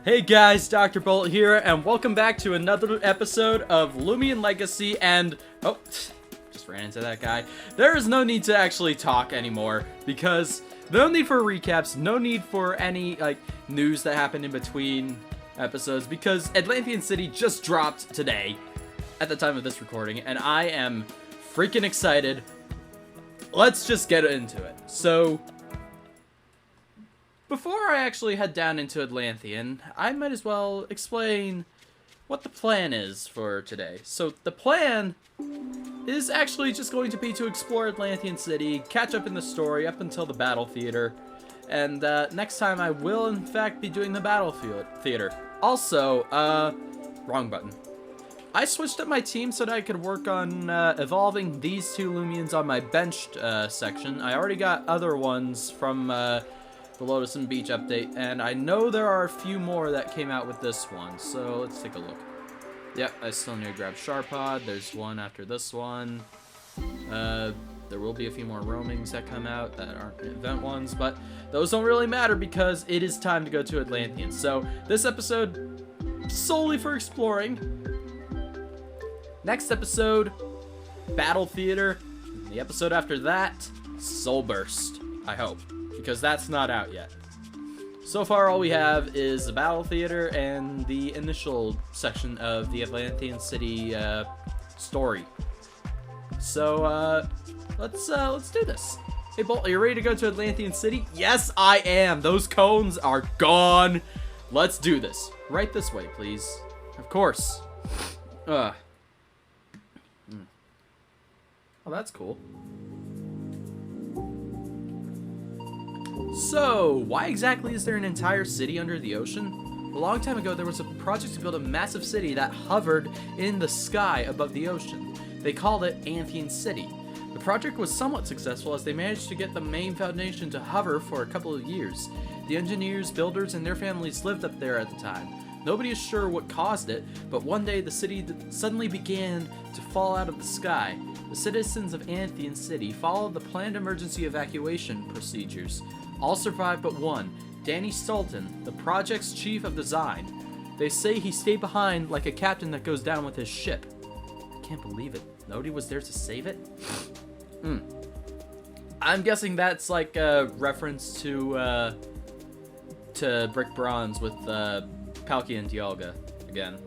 Hey guys, Dr. Bolt here, and welcome back to another episode of Loomian Legacy, and... Oh, just ran into that guy. There is no need to actually talk anymore, because no need for recaps, no need for any, news that happened in between episodes, because Atlanthean City just dropped today, at the time of this recording, and I am freaking excited. Let's just get into it. So... before I actually head down into Atlanthian, I might as well explain what the plan is for today. So the plan is actually just going to be to explore Atlanthean City, catch up in the story up until the battle theater, and next time I will in fact be doing the battlefield theater. Also, wrong button. I switched up my team so that I could work on evolving these two Loomians on my benched section. I already got other ones from the Lotus and Beach update, and I know there are a few more that came out with this one, so let's take a look. Yep, I still need to grab Sharpod. There's one after this one. There will be a few more roamings that come out that aren't event ones, but those don't really matter because it is time to go to Atlanthean. So this episode, solely for exploring. Next episode, Battle Theater. The episode after that, Soul Burst, I hope, because that's not out yet. So far, all we have is the Battle Theater and the initial section of the Atlanthean City story. So let's do this. Hey Bolt, are you ready to go to Atlanthean City? Yes, I am. Those cones are gone. Let's do this. Right this way, please. Of course. Oh, that's cool. So, why exactly is there an entire city under the ocean? A long time ago, there was a project to build a massive city that hovered in the sky above the ocean. They called it Atlanthian City. The project was somewhat successful as they managed to get the main foundation to hover for a couple of years. The engineers, builders, and their families lived up there at the time. Nobody is sure what caused it, but one day the city suddenly began to fall out of the sky. The citizens of Atlanthian City followed the planned emergency evacuation procedures. All survived but one, Danny Stolten, the project's chief of design. They say he stayed behind like a captain that goes down with his ship. I can't believe it. Nobody was there to save it? I'm guessing that's like a reference to Brick Bronze with Palkia and Dialga again.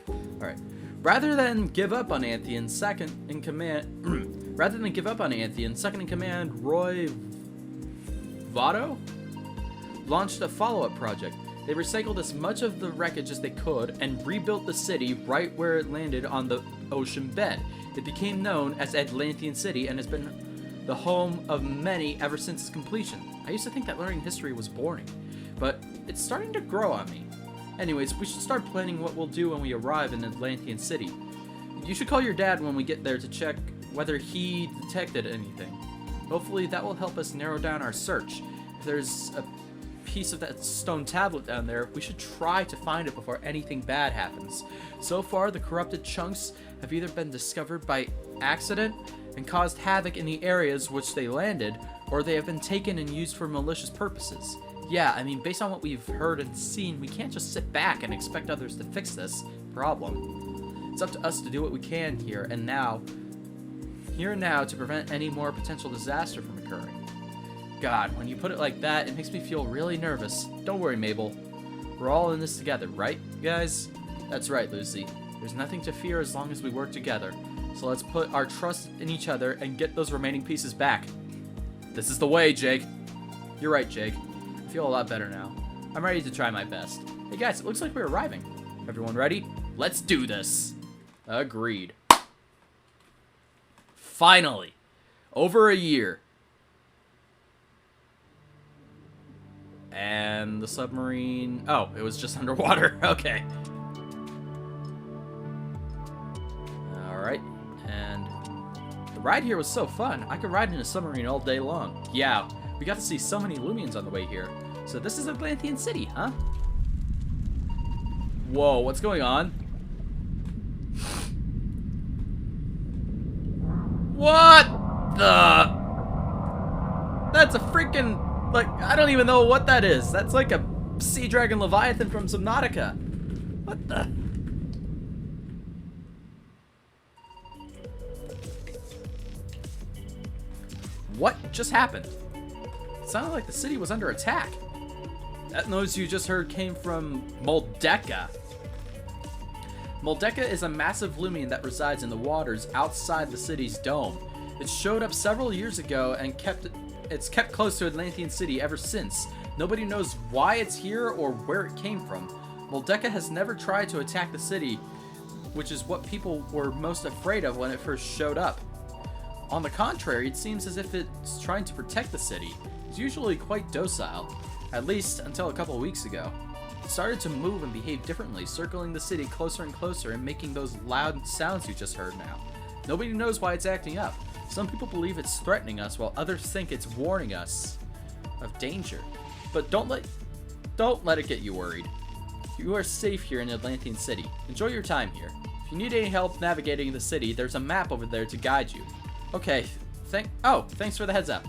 Alright. Rather than give up on Atlanthian, second in command, Roy Votto launched a follow-up project. They recycled as much of the wreckage as they could and rebuilt the city right where it landed on the ocean bed. It became known as Atlanthean City and has been the home of many ever since its completion. I used to think that learning history was boring, but it's starting to grow on me. Anyways, we should start planning what we'll do when we arrive in Atlanthean City. You should call your dad when we get there to check whether he detected anything. Hopefully that will help us narrow down our search. If there's a piece of that stone tablet down there, we should try to find it before anything bad happens. So far, the corrupted chunks have either been discovered by accident and caused havoc in the areas which they landed, or they have been taken and used for malicious purposes. Yeah, I mean, based on what we've heard and seen, we can't just sit back and expect others to fix this problem. It's up to us to do what we can here and now to prevent any more potential disaster from occurring. God, when you put it like that, it makes me feel really nervous. Don't worry, Mabel. We're all in this together, right, guys? That's right, Lucy. There's nothing to fear as long as we work together. So let's put our trust in each other and get those remaining pieces back. This is the way, Jake. You're right, Jake. I feel a lot better now. I'm ready to try my best. Hey guys, it looks like we're arriving. Everyone ready? Let's do this. Agreed. Finally. Over a year. And the submarine... oh, it was just underwater. Okay. Alright. And the ride here was so fun. I could ride in a submarine all day long. Yeah, we got to see so many Loomians on the way here. So this is Atlanthean City, huh? Whoa, what's going on? What the? That's a freaking... like, I don't even know what that is. That's like a Sea Dragon Leviathan from Subnautica. What the? What just happened? It sounded like the city was under attack. That noise you just heard came from Moldeka. Moldeka is a massive Loomian that resides in the waters outside the city's dome. It showed up several years ago and it's kept close to Atlanthean City ever since. Nobody knows why it's here or where it came from. Moldeka has never tried to attack the city, which is what people were most afraid of when it first showed up. On the contrary, it seems as if it's trying to protect the city. It's usually quite docile, at least until a couple of weeks ago. It started to move and behave differently, circling the city closer and closer and making those loud sounds you just heard now. Nobody knows why it's acting up. Some people believe it's threatening us, while others think it's warning us of danger. But don't let it get you worried. You are safe here in Atlanthean City. Enjoy your time here. If you need any help navigating the city, there's a map over there to guide you. Okay, thanks for the heads up.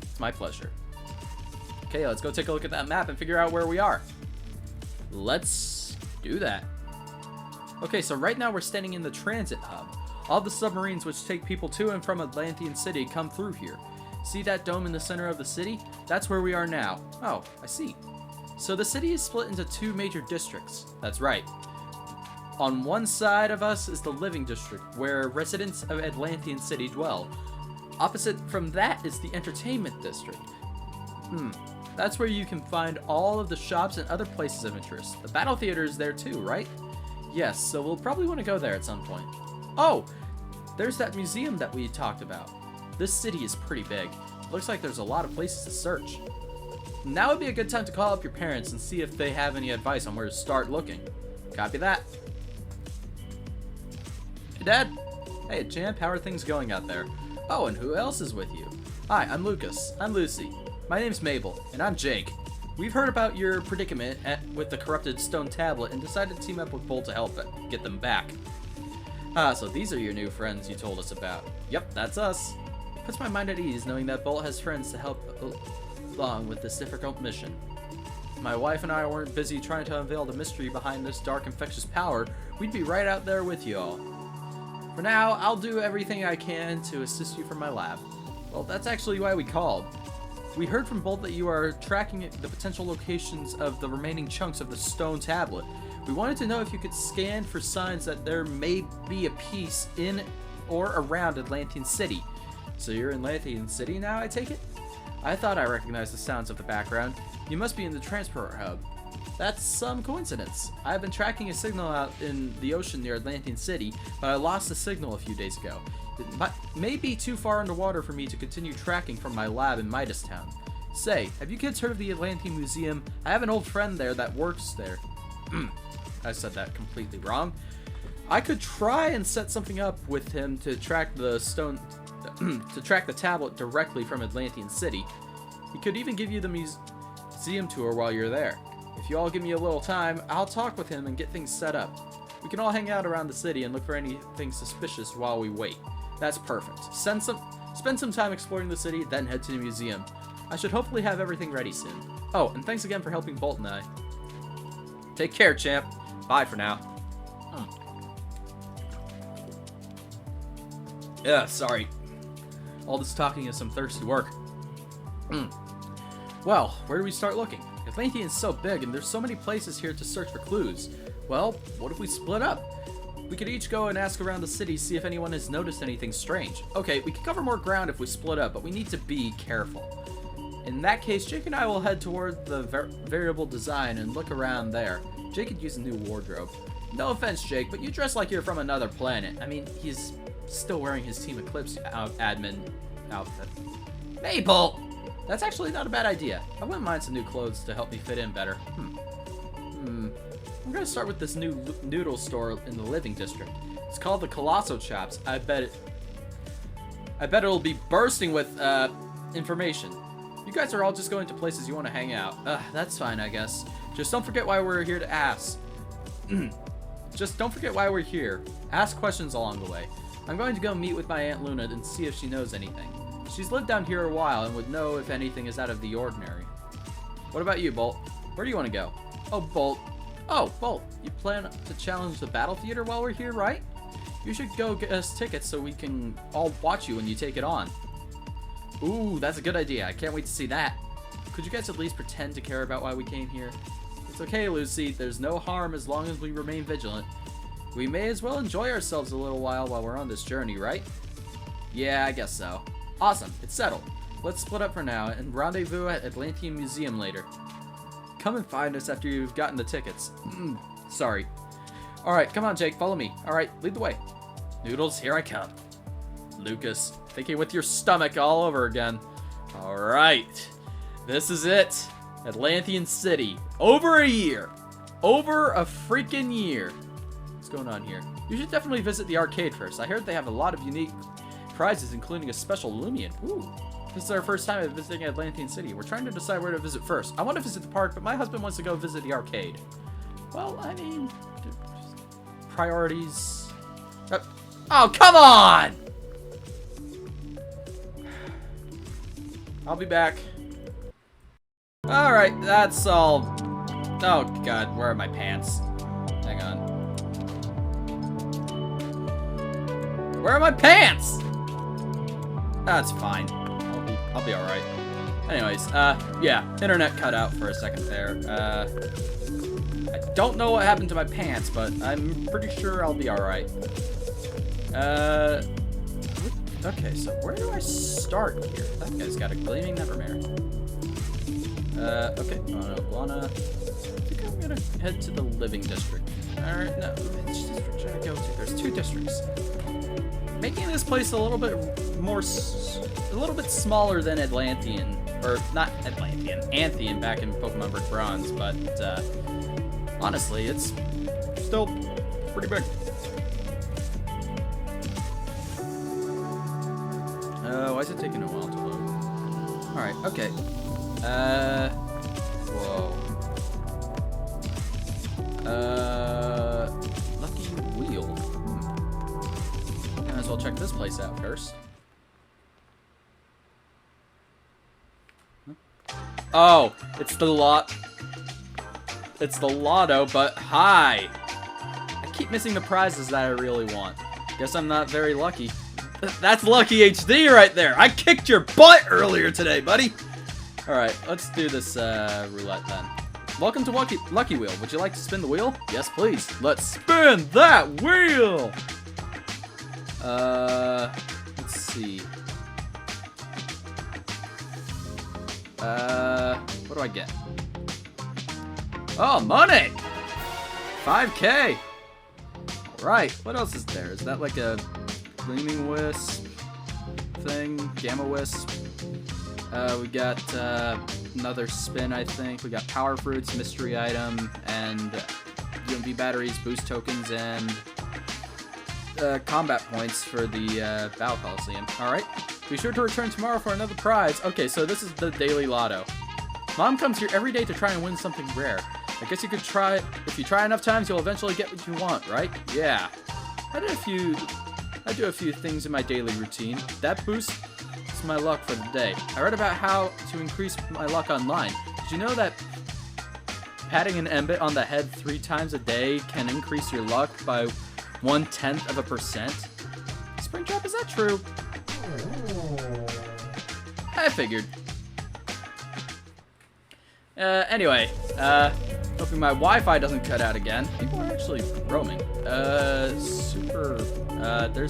It's my pleasure. Okay, let's go take a look at that map and figure out where we are. Let's do that. Okay, so right now we're standing in the transit hub. All the submarines which take people to and from Atlanthean City come through here. See that dome in the center of the city? That's where we are now. Oh, I see. So the city is split into two major districts. That's right. On one side of us is the living district, where residents of Atlanthean City dwell. Opposite from that is the entertainment district. That's where you can find all of the shops and other places of interest. The battle theater is there too, right? Yes, so we'll probably want to go there at some point. Oh, there's that museum that we talked about. This city is pretty big. Looks like there's a lot of places to search. Now would be a good time to call up your parents and see if they have any advice on where to start looking. Copy that. Hey, Dad. Hey, Champ, how are things going out there? Oh, and who else is with you? Hi, I'm Lucas. I'm Lucy. My name's Mabel, and I'm Jake. We've heard about your predicament with the corrupted stone tablet and decided to team up with Bolt to help get them back. So these are your new friends you told us about. Yep, that's us. Puts my mind at ease knowing that Bolt has friends to help along with this difficult mission. If my wife and I weren't busy trying to unveil the mystery behind this dark infectious power, we'd be right out there with you all. For now, I'll do everything I can to assist you from my lab. Well, that's actually why we called. We heard from Bolt that you are tracking the potential locations of the remaining chunks of the stone tablet. We wanted to know if you could scan for signs that there may be a piece in or around Atlanthean City. So you're in Atlanthean City now, I take it? I thought I recognized the sounds of the background. You must be in the transport hub. That's some coincidence. I've been tracking a signal out in the ocean near Atlanthean City, but I lost the signal a few days ago. It may be too far underwater for me to continue tracking from my lab in Midas Town. Say, have you kids heard of the Atlanthean Museum? I have an old friend there that works there. I said that completely wrong. I could try and set something up with him to track the tablet directly from Atlanthean City. He could even give you the museum tour while you're there. If you all give me a little time, I'll talk with him and get things set up. We can all hang out around the city and look for anything suspicious while we wait. That's perfect. Spend some time exploring the city, then head to the museum. I should hopefully have everything ready soon. Oh, and thanks again for helping Bolt and I. Take care, champ. Bye for now. Yeah, sorry. All this talking is some thirsty work. Well, where do we start looking? Atlanthean is so big and there's so many places here to search for clues. Well, what if we split up? We could each go and ask around the city, see if anyone has noticed anything strange. Okay, we can cover more ground if we split up, but we need to be careful. In that case, Jake and I will head toward the variable design and look around there. Jake could use a new wardrobe. No offense, Jake, but you dress like you're from another planet. I mean, he's still wearing his Team Eclipse admin outfit. Mabel! That's actually not a bad idea. I wouldn't mind some new clothes to help me fit in better. I'm gonna start with this new noodle store in the living district. It's called the Colosso Chops. I bet it'll be bursting with information. You guys are all just going to places you want to hang out. That's fine, I guess. Just don't forget why we're here to ask. Just don't forget why we're here. Ask questions along the way. I'm going to go meet with my Aunt Luna and see if she knows anything. She's lived down here a while and would know if anything is out of the ordinary. What about you, Bolt? Where do you want to go? Oh, Bolt. Oh, Bolt. You plan to challenge the Battle Theater while we're here, right? You should go get us tickets so we can all watch you when you take it on. Ooh, that's a good idea. I can't wait to see that. Could you guys at least pretend to care about why we came here? It's okay, Lucy. There's no harm as long as we remain vigilant. We may as well enjoy ourselves a little while we're on this journey, right? Yeah, I guess so. Awesome. It's settled. Let's split up for now and rendezvous at Atlanthian Museum later. Come and find us after you've gotten the tickets. Sorry. Alright, come on, Jake. Follow me. Alright, lead the way. Noodles, here I come. Lucas, thinking with your stomach all over again. Alright. This is it. Atlanthian City. Over a year. Over a freaking year. What's going on here? You should definitely visit the arcade first. I heard they have a lot of unique prizes, including a special Loomian. Ooh. This is our first time at visiting Atlanthian City. We're trying to decide where to visit first. I want to visit the park, but my husband wants to go visit the arcade. Well, I mean, priorities. Oh, come on! I'll be back. Alright, that's all. Oh, God, where are my pants? Hang on. Where are my pants? That's fine. I'll be alright. Anyways, yeah, internet cut out for a second there. I don't know what happened to my pants, but I'm pretty sure I'll be alright. Okay, so where do I start here? That guy's got a gleaming nevermare. Okay, I think I'm gonna head to the living district. Alright, no, which district should I go to? There's two districts. Making this place a little bit smaller than Atlantean, or not Atlantean, Anthian back in Pokemon Brick Bronze, but honestly, it's still pretty big. Why is it taking a while to load? Alright, okay. Whoa. Lucky Wheel. Might as well check this place out first. Oh, it's the lotto, but hi! I keep missing the prizes that I really want. Guess I'm not very lucky. That's Lucky HD right there! I kicked your butt earlier today, buddy! Alright, let's do this roulette then. Welcome to Lucky Wheel. Would you like to spin the wheel? Yes, please. Let's spin that wheel! Let's see. What do I get? Oh, money! 5K! Right, what else is there? Is that like a Gleaming Wisp thing? Gamma Wisp? We got another spin, I think. We got Power Fruits, Mystery Item, and UMV batteries, boost tokens, and combat points for the Battle Coliseum. Alright. Be sure to return tomorrow for another prize. Okay, so this is the Daily Lotto. Mom comes here every day to try and win something rare. I guess you could try, if you try enough times, you'll eventually get what you want, right? Yeah. I do a few things in my daily routine. That boosts my luck for the day. I read about how to increase my luck online. Did you know that patting an embit on the head 3 times a day can increase your luck by 0.1%? Springtrap, is that true? I figured. Anyway, hoping my Wi-Fi doesn't cut out again. People are actually roaming. There's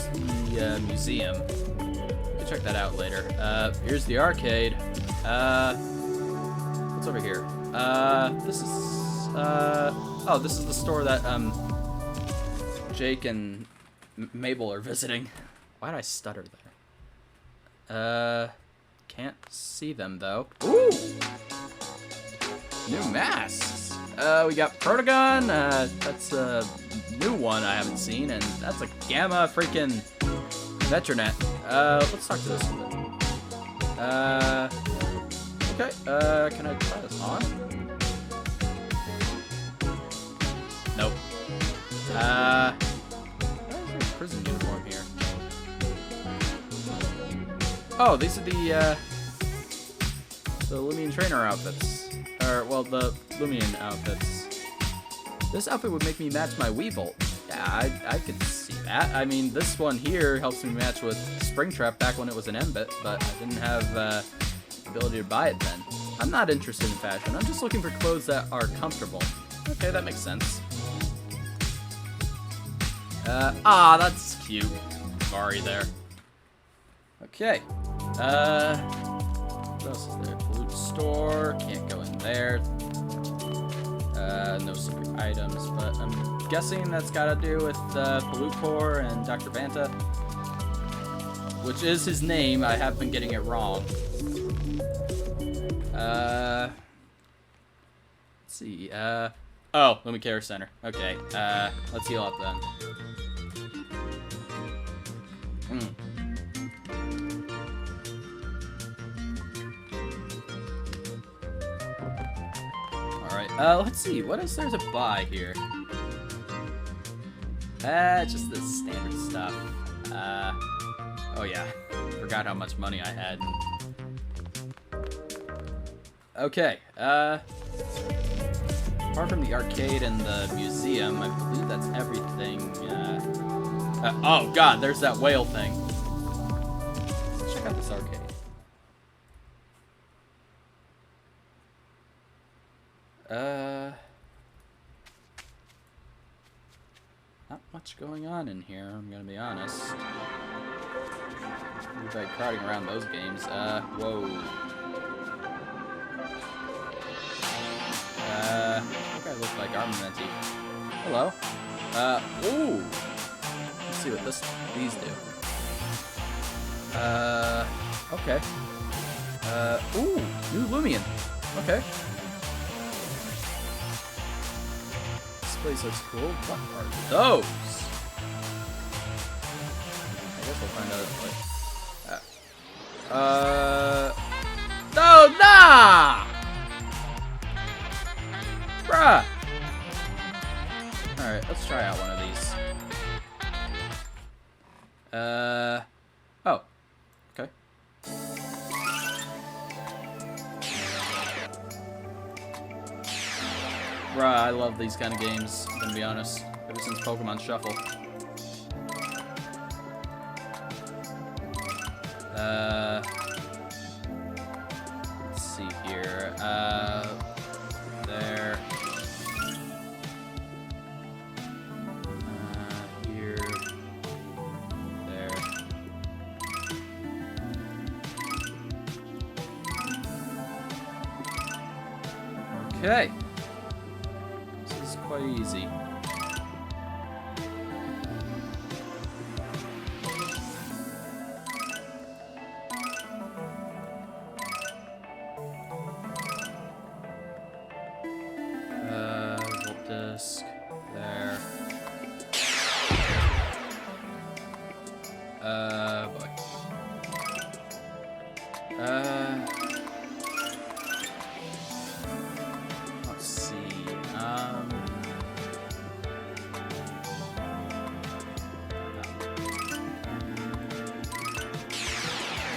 the museum. We'll check that out later. Here's the arcade. What's over here? This is the store that, Jake and Mabel are visiting. Why did I stutter there? Can't see them, though. Ooh! New masks. We got Protagon. That's a new one I haven't seen, and that's a Gamma freaking Vetronet. Let's talk to this one. Okay. Can I try this on? Nope. Why is there a prison uniform here? Oh, these are the Loomian trainer outfits. or well, the Loomian outfits. This outfit would make me match my Weevil. Yeah, I could see that. I mean, this one here helps me match with Springtrap back when it was an M-bit, but I didn't have the ability to buy it then. I'm not interested in fashion. I'm just looking for clothes that are comfortable. Okay, that makes sense. That's cute. Mari there. Okay. What else is there? Loot store. Can't go in there. No secret items, but I'm guessing that's got to do with Pollute Core and Dr. Vanta, which is his name. I have been getting it wrong. Let's see. Oh, Loomian Care Center. Okay. Let's heal up then. Alright, let's see. What is there to buy here? Just the standard stuff. Oh yeah. Forgot how much money I had. Okay, apart from the arcade and the museum, I believe that's everything. Oh god, there's that whale thing. Let's check out this arcade. Not much going on in here, I'm gonna be honest. We've been crowding around those games. Whoa. I think I look like Armamenty. Hello. Ooh. Let's see what these do. Okay. Ooh, new Loomian. Okay. This place looks cool. What are those? I guess we'll find out. No, nah! Bruh! Alright, let's try out one of these. Oh. Okay. Bruh, I love these kind of games, I'm gonna be honest. Ever since Pokemon Shuffle. Let's see here. There. Here. There. Okay. This is quite easy. Disc there. Boy. Let's see.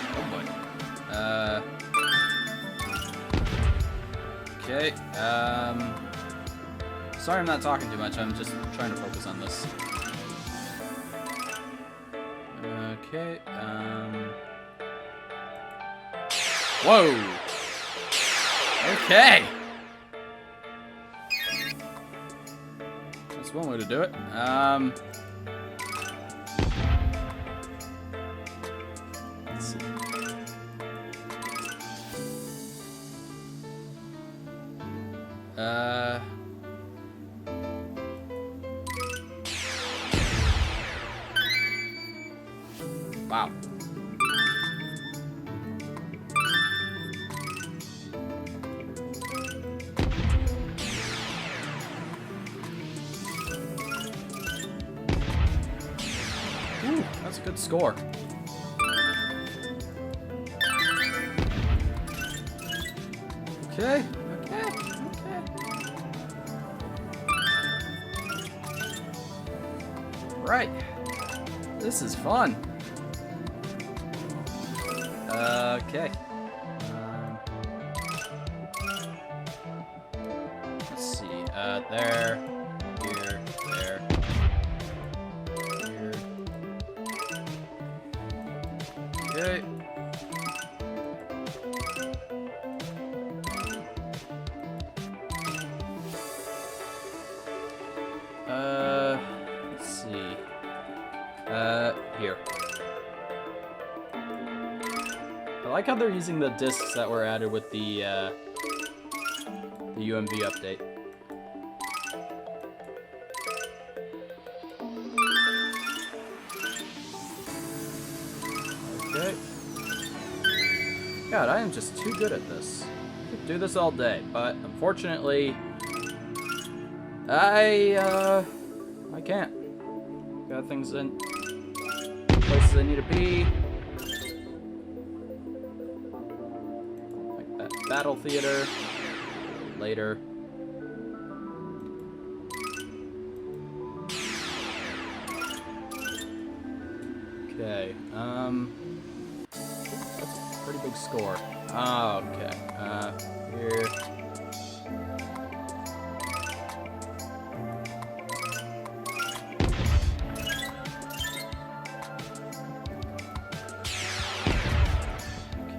Oh boy. Okay. Sorry I'm not talking too much, I'm just trying to focus on this. Okay, whoa! Okay! That's one way to do it. Let's see. Wow. Ooh, that's a good score. Okay, okay. Right. This is fun. Okay. there, here, there, here. Okay. Let's see. Here. I like how they're using the discs that were added with the UMV update. Okay. God, I am just too good at this. I could do this all day, but unfortunately, I can't. Got things in places I need to be. Like that battle theater. Later. Okay, that's a pretty big score. Oh, okay, here.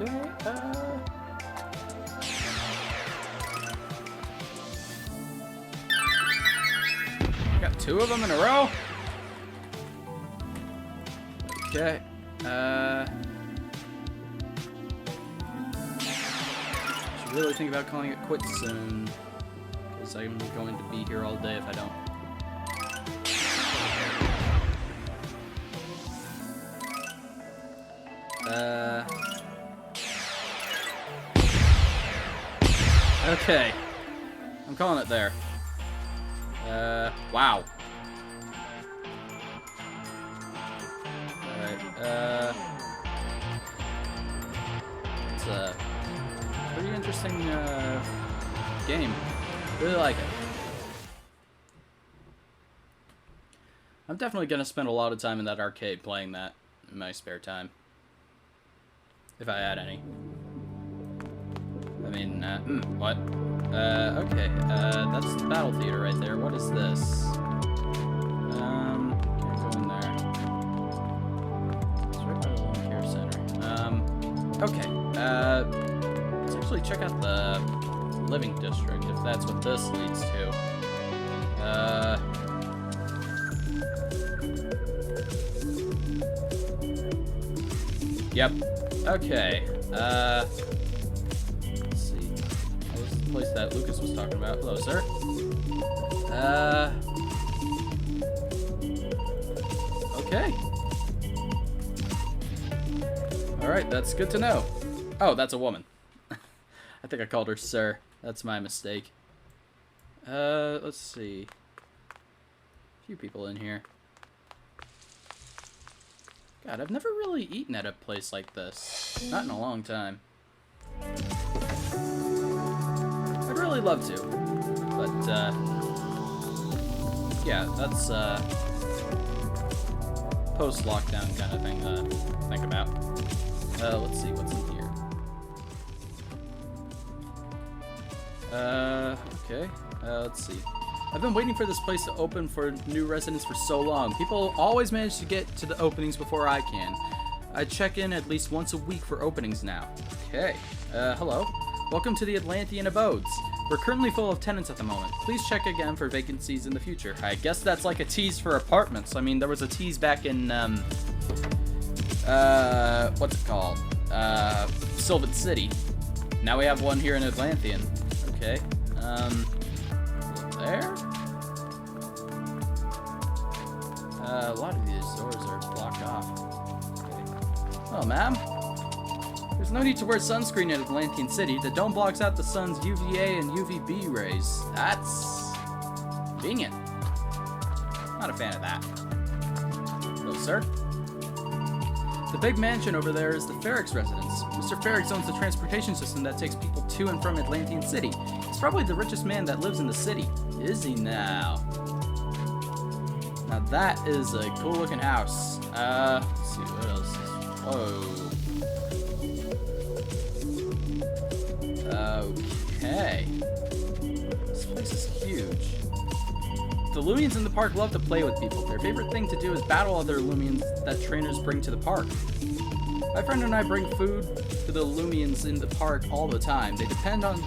Okay, got two of them in a row. Okay, should really think about calling it quits soon, because I'm going to be here all day if I don't. Okay, I'm calling it there. Wow. It's a pretty interesting game. Really like it. I'm definitely gonna spend a lot of time in that arcade playing that in my spare time. If I had any. I mean, what? Okay, that's the battle theater right there. What is this? Can't go in there. It's right by the Loomian Care Center. Okay, let's actually check out the living district, if that's what this leads to. Yep. Okay, let's see. This is the place that Lucas was talking about. Hello, sir. Okay. Alright, that's good to know. Oh, that's a woman. I think I called her sir. That's my mistake. Let's see. A few people in here. God, I've never really eaten at a place like this. Not in a long time. I'd really love to. But, yeah, that's, post-lockdown kind of thing to think about. Let's see, what's in here? Okay, let's see. I've been waiting for this place to open for new residents for so long. People always manage to get to the openings before I can. I check in at least once a week for openings now. Okay, hello. Welcome to the Atlantean Abodes. We're currently full of tenants at the moment. Please check again for vacancies in the future. I guess that's like a tease for apartments. I mean, there was a tease back in, what's it called? Sylvan City. Now we have one here in Atlanthean. Okay, there? A lot of these doors are blocked off. Okay. Oh, ma'am? There's no need to wear sunscreen in Atlanthian City. The dome blocks out the sun's UVA and UVB rays. That's convenient. Not a fan of that. Hello, sir. The big mansion over there is the Ferrix residence. Mr. Ferrix owns the transportation system that takes people to and from Atlantean City. He's probably the richest man that lives in the city. Is he now? Now that is a cool looking house. Let's see what else. Whoa. Okay. This place is huge. The Loomians in the park love to play with people. Their favorite thing to do is battle other Loomians that trainers bring to the park. My friend and I bring food to the Loomians in the park all the time. They depend on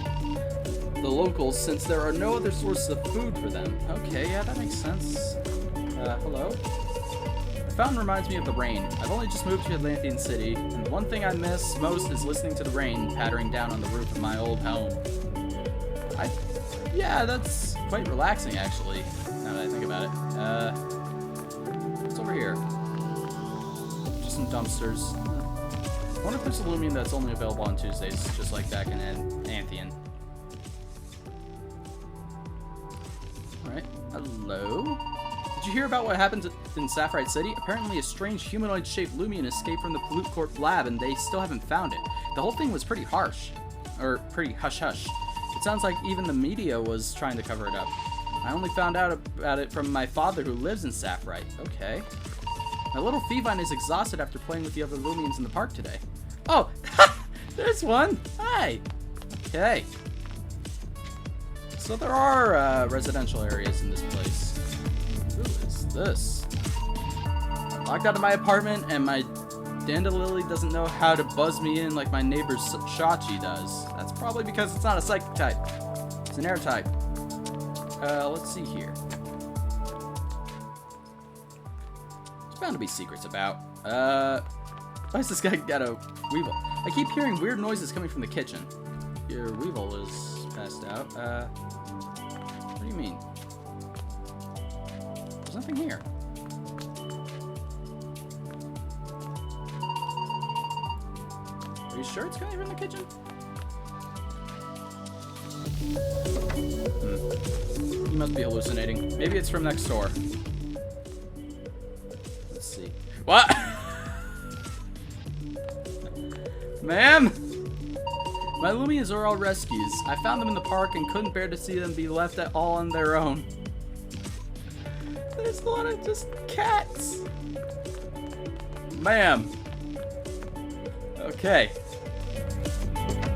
the locals since there are no other sources of food for them. Okay, yeah, that makes sense. Hello? The fountain reminds me of the rain. I've only just moved to Atlanthean City, and the one thing I miss most is listening to the rain pattering down on the roof of my old home. Yeah, that's quite relaxing, actually, now that I think about it. What's over here? Just some dumpsters. I wonder if there's a Loomian that's only available on Tuesdays, just like back in Atlanthian. Alright, hello? Did you hear about what happened in Sapphire City? Apparently a strange humanoid-shaped Loomian escaped from the Pollute Corp lab and they still haven't found it. The whole thing was pretty harsh. Or pretty hush-hush. It sounds like even the media was trying to cover it up. I only found out about it from my father who lives in Sapphire. Okay. My little Feevine is exhausted after playing with the other Loomians in the park today. Oh! There's one! Hi! Okay. So there are residential areas in this place. Who is this? I'm locked out of my apartment and my Dandalily doesn't know how to buzz me in like my neighbor's Shachi does. That's probably because it's not a psychic type. It's an air type. Let's see here. There's bound to be secrets about. Why has this guy got a Weevil? I keep hearing weird noises coming from the kitchen. Your Weevil is passed out. What do you mean? There's nothing here. Are you sure it's coming from the kitchen? You must be hallucinating. Maybe it's from next door. Let's see. What? Ma'am? My Loomians are all rescues. I found them in the park and couldn't bear to see them be left at all on their own. There's a lot of just cats. Ma'am. Okay.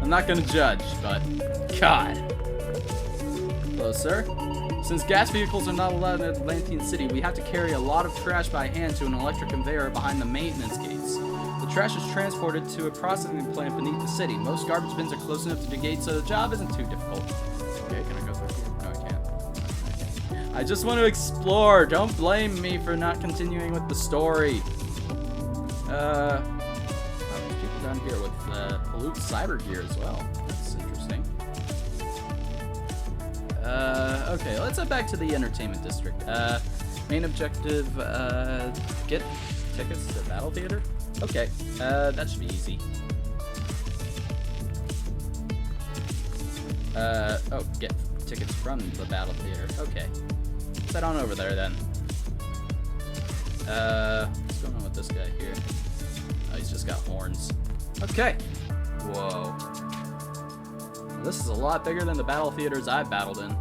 I'm not gonna judge, but God. Hello, sir. Since gas vehicles are not allowed in Atlanthian City, we have to carry a lot of trash by hand to an electric conveyor behind the maintenance gates. The trash is transported to a processing plant beneath the city. Most garbage bins are close enough to the gate, so the job isn't too difficult. Okay, can I go through here? No, I can't. Okay. I just want to explore. Don't blame me for not continuing with the story. There's people down here with Pollute cyber gear as well. That's interesting. Okay, let's head back to the entertainment district. Main objective, get tickets to the Battle Theater? Okay, that should be easy. Oh, get tickets from the Battle Theater. Okay. Let's head on over there then. What's going on with this guy here? Oh, he's just got horns. Okay. Whoa. This is a lot bigger than the battle theaters I've battled in.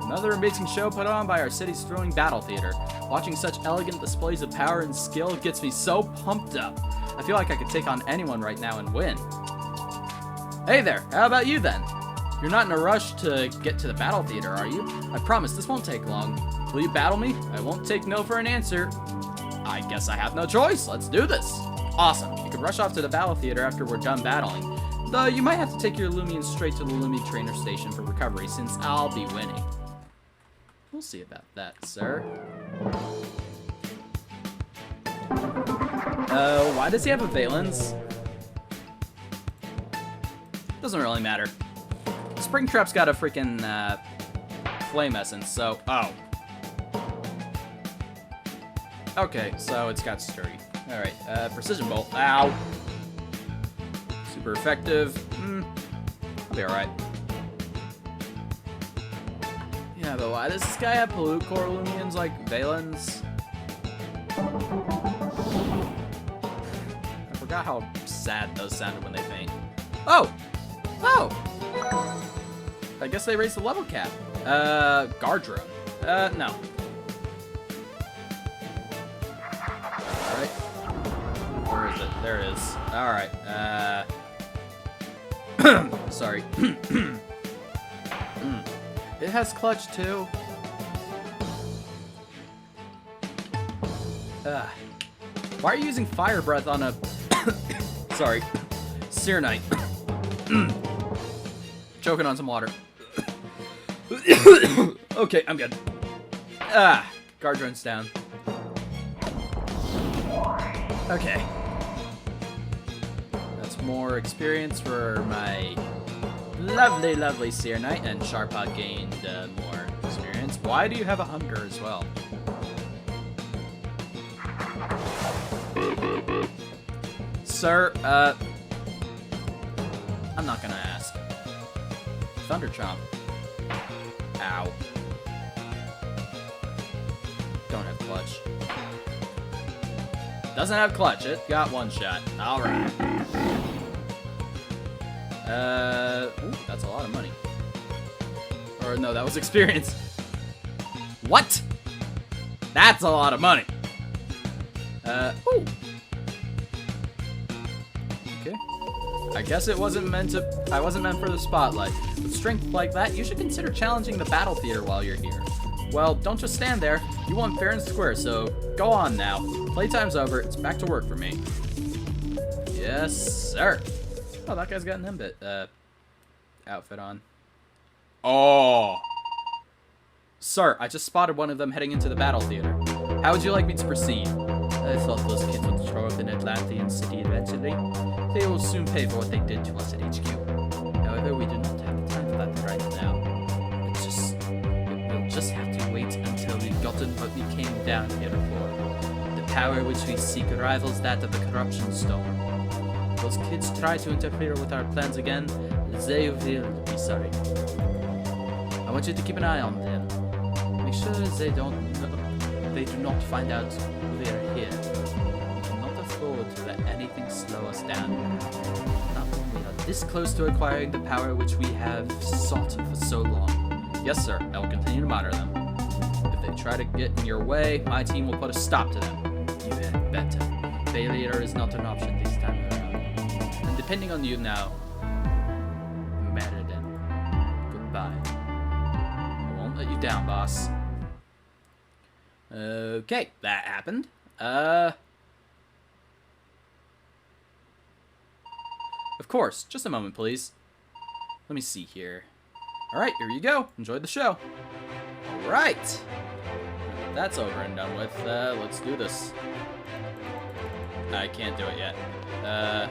Another amazing show put on by our city's thrilling battle theater. Watching such elegant displays of power and skill gets me so pumped up. I feel like I could take on anyone right now and win. Hey there, how about you then? You're not in a rush to get to the battle theater, are you? I promise this won't take long. Will you battle me? I won't take no for an answer. I guess I have no choice. Let's do this. Awesome. You can rush off to the battle theater after we're done battling. Though you might have to take your Loomian straight to the Loomian trainer station for recovery since I'll be winning. We'll see about that, sir. Why does he have a Valence? Doesn't really matter. Springtrap's got a freaking flame essence, so oh. Okay, so it's got sturdy. Alright, precision bolt. Ow. Super effective. I'll be alright. Yeah, but why does this guy have Pollute Core Loomians like Valens? I forgot how sad those sounded when they faint. Oh! Oh! I guess they raised the level cap. Guard drone. No. Alright. Where is it? There it is. Alright, sorry. It has clutch too. Why are you using fire breath on a... Sorry. Seer Knight. Choking on some water. Okay, I'm good. Guard runs down. Okay. That's more experience for my lovely, lovely Seer Knight, and Sharpod gained more experience. Why do you have a hunger as well? Sir, I'm not gonna ask. Thunder Chomp. Ow. Don't have clutch. Doesn't have clutch. It got one shot. Alright. Ooh, that's a lot of money. Or no, that was experience. What? That's a lot of money. Ooh. Okay. I guess it wasn't meant to... I wasn't meant for the spotlight. With strength like that, you should consider challenging the battle theater while you're here. Well, don't just stand there. You won fair and square, so go on now. Playtime's over. It's back to work for me. Yes, sir. Oh, that guy's got an Mbit outfit on. Oh. Sir, I just spotted one of them heading into the battle theater. How would you like me to proceed? I thought those kids would show up in Atlanthean City eventually. They will soon pay for what they did to us at HQ. However, we do not have the time for that right now. We'll just have to wait until we've gotten what we came down here for. The power which we seek rivals that of the Corruption Stone. If those kids try to interfere with our plans again, they will be sorry. I want you to keep an eye on them. Make sure they do not find out we are here. We cannot afford to let anything slow us down. Not only are this close to acquiring the power which we have sought for so long. Yes, sir. I will continue to monitor them. If they try to get in your way, my team will put a stop to them. You had better. Failure is not an option this time around. And depending on you now, Meriden. Goodbye. I won't let you down, boss. Okay, that happened. Of course, just a moment, please. Let me see here. Alright, here you go. Enjoyed the show. Alright. That's over and done with. Let's do this. I can't do it yet. I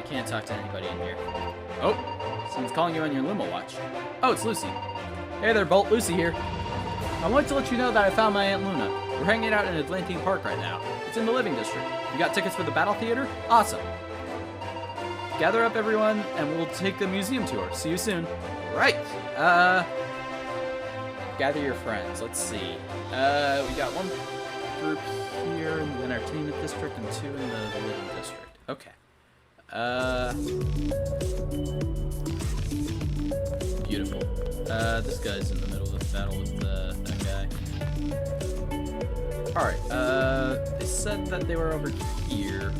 can't talk to anybody in here. Oh, someone's calling you on your limo watch. Oh, it's Lucy. Hey there, Bolt. Lucy here. I wanted to let you know that I found my Aunt Luna. We're hanging out in Atlantian Park right now. It's in the Living District. You got tickets for the Battle Theater? Awesome. Gather up, everyone, and we'll take the museum tour. See you soon. Right. Gather your friends. Let's see. We got one group here in the Entertainment District and two in the Living District. Okay. Beautiful. This guy's in the middle of the battle with that guy. Alright, they said that they were over here.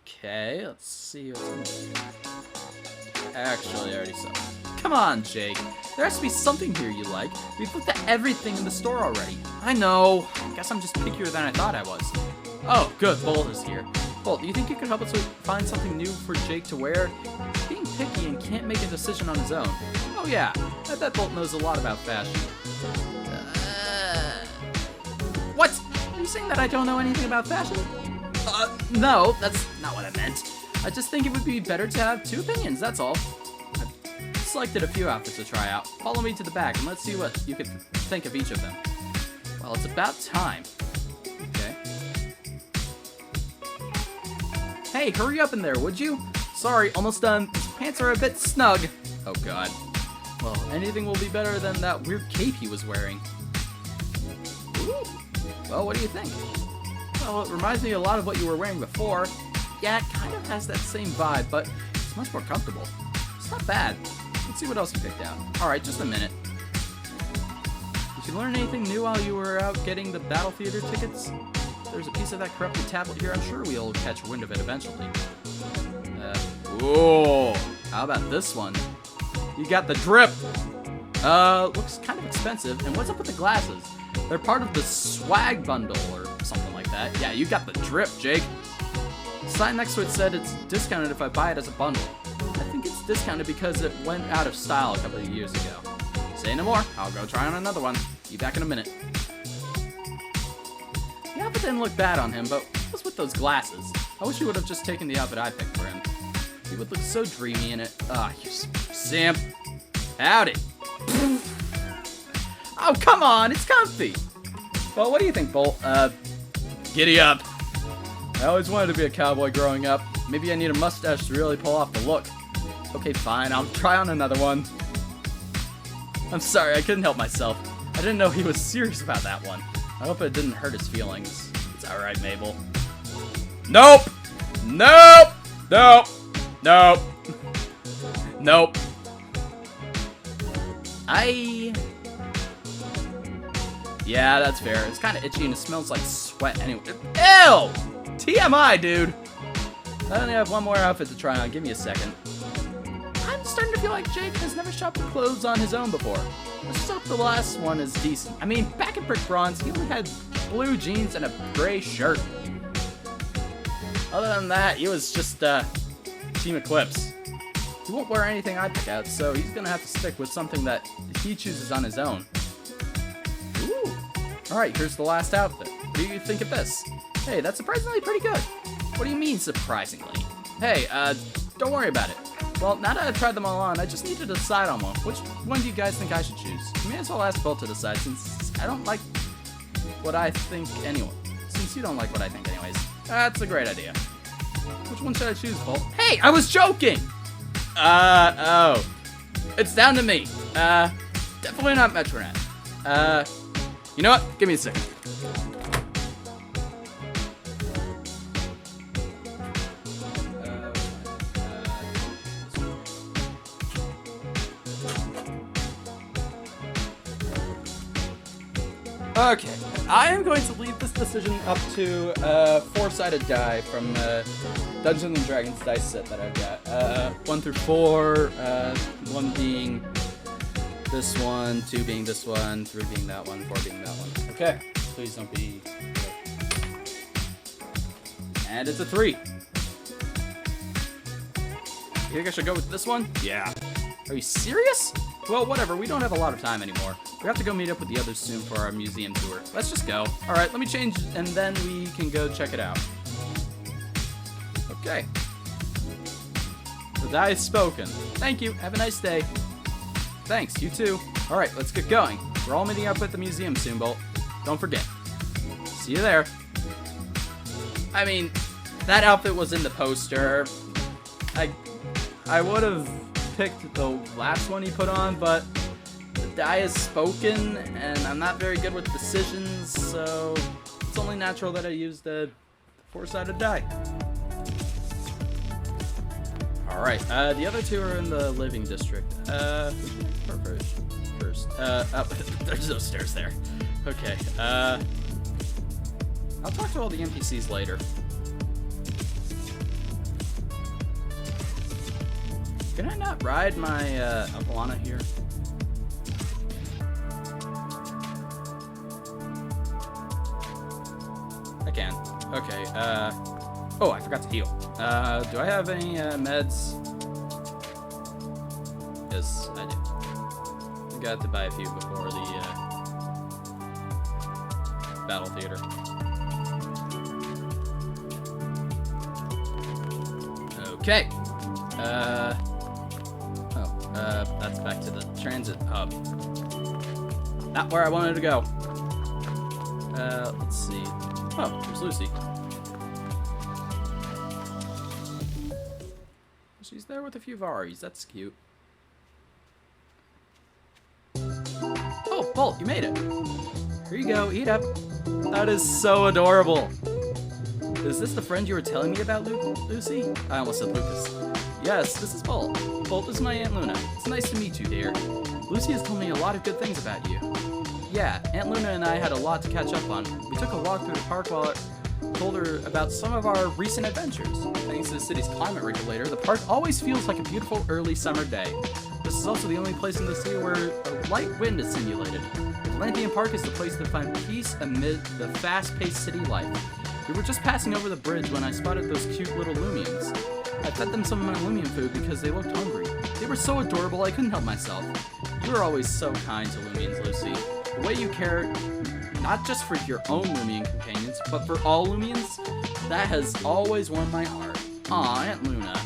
Okay, let's see what's in here. Actually, I already saw. Come on, Jake. There has to be something here you like. We've looked at everything in the store already. I know. I guess I'm just pickier than I thought I was. Oh, good. Bolt is here. Bolt, do you think you could help us find something new for Jake to wear? He's being picky and can't make a decision on his own. Oh yeah, I bet Bolt knows a lot about fashion. What? Are you saying that I don't know anything about fashion? No, that's not what I meant. I just think it would be better to have two opinions, that's all. I've selected a few outfits to try out. Follow me to the back and let's see what you could think of each of them. Well, it's about time. Okay. Hey, hurry up in there, would you? Sorry, almost done. These pants are a bit snug. Oh god. Well, anything will be better than that weird cape he was wearing. Ooh. Well, what do you think? Well, it reminds me a lot of what you were wearing before. Yeah, it kind of has that same vibe, but it's much more comfortable. It's not bad. Let's see what else you picked out. Alright, just a minute. Did you learn anything new while you were out getting the Battle Theater tickets? There's a piece of that corrupted tablet here. I'm sure we'll catch wind of it eventually. Whoa! How about this one? You got the drip! Looks kind of expensive. And what's up with the glasses? They're part of the swag bundle or something like that. Yeah, you got the drip, Jake. The sign next to it said it's discounted if I buy it as a bundle. I think it's discounted because it went out of style a couple of years ago. Say no more. I'll go try on another one. Be back in a minute. The outfit didn't look bad on him, but what's with those glasses? I wish he would have just taken the outfit I picked for him. He would look so dreamy in it. Ah, you simp. Howdy. Oh, come on. It's comfy. Well, what do you think, Bolt? Giddy up. I always wanted to be a cowboy growing up. Maybe I need a mustache to really pull off the look. Okay, fine. I'll try on another one. I'm sorry. I couldn't help myself. I didn't know he was serious about that one. I hope it didn't hurt his feelings. It's alright, Mabel. Nope! Nope! Nope! Nope! Nope. Yeah, that's fair. It's kind of itchy and it smells like sweat anyway. Ew! TMI, dude! I only have one more outfit to try on. Give me a second. I'm starting to feel like Jake has never shopped for clothes on his own before. Let's just hope the last one is decent. I mean, back in Brick Bronze, he only had blue jeans and a gray shirt. Other than that, he was just, Team Eclipse. He won't wear anything I pick out, so he's gonna have to stick with something that he chooses on his own. Ooh. Alright, here's the last outfit. What do you think of this? Hey, that's surprisingly pretty good. What do you mean, surprisingly? Hey, don't worry about it. Well, now that I've tried them all on, I just need to decide on one. Which one do you guys think I should choose? You may as well ask Bolt to decide, since I don't like what I think anyway. Since you don't like what I think anyways. That's a great idea. Which one should I choose, Bolt? Hey, I was joking! Oh. It's down to me. Definitely not Metronet. You know what? Give me a second. Okay, I am going to leave this decision up to a four-sided die from Dungeons and Dragons dice set that I've got. 1 through 4, 1 being this one, 2 being this one, 3 being that one, 4 being that one. Okay, please don't be... And it's a 3. You think I should go with this one? Yeah. Are you serious? Well, whatever, we don't have a lot of time anymore. We have to go meet up with the others soon for our museum tour. Let's just go. Alright, let me change, and then we can go check it out. Okay. The die is spoken. Thank you, have a nice day. Thanks, you too. Alright, let's get going. We're all meeting up at the museum soon, Bolt. Don't forget. See you there. I mean, that outfit was in the poster. I would have picked the last one he put on, but the die is spoken, and I'm not very good with decisions, so it's only natural that I use the four-sided die. Alright, the other two are in the living district. First. Oh, there's no stairs there. Okay, I'll talk to all the NPCs later. Can I not ride my Alana here? I can. Okay, oh, I forgot to heal. Do I have any meds? Yes, I do. I got to buy a few before the battle theater. Okay. That's back to the transit hub. Not where I wanted to go. Let's see. Oh, there's Lucy. She's there with a few Varis. That's cute. Oh, Bolt, you made it. Here you go. Eat up. That is so adorable. Is this the friend you were telling me about, Lucy? I almost said Lucas. Yes, this is Bolt. Bolt is my Aunt Luna. It's nice to meet you, dear. Lucy has told me a lot of good things about you. Yeah, Aunt Luna and I had a lot to catch up on. We took a walk through the park while I told her about some of our recent adventures. Thanks to the city's climate regulator, the park always feels like a beautiful early summer day. The This is also the only place in the city where a light wind is simulated. Atlanthian Park is the place to find peace amid the fast-paced city life. We were just passing over the bridge when I spotted those cute little Loomians. I fed them some of my Loomian food because they looked hungry. They were so adorable I couldn't help myself. You are always so kind to Loomians, Lucy. The way you care, not just for your own Loomian companions, but for all Loomians, that has always warmed my heart. Aw, Aunt Luna.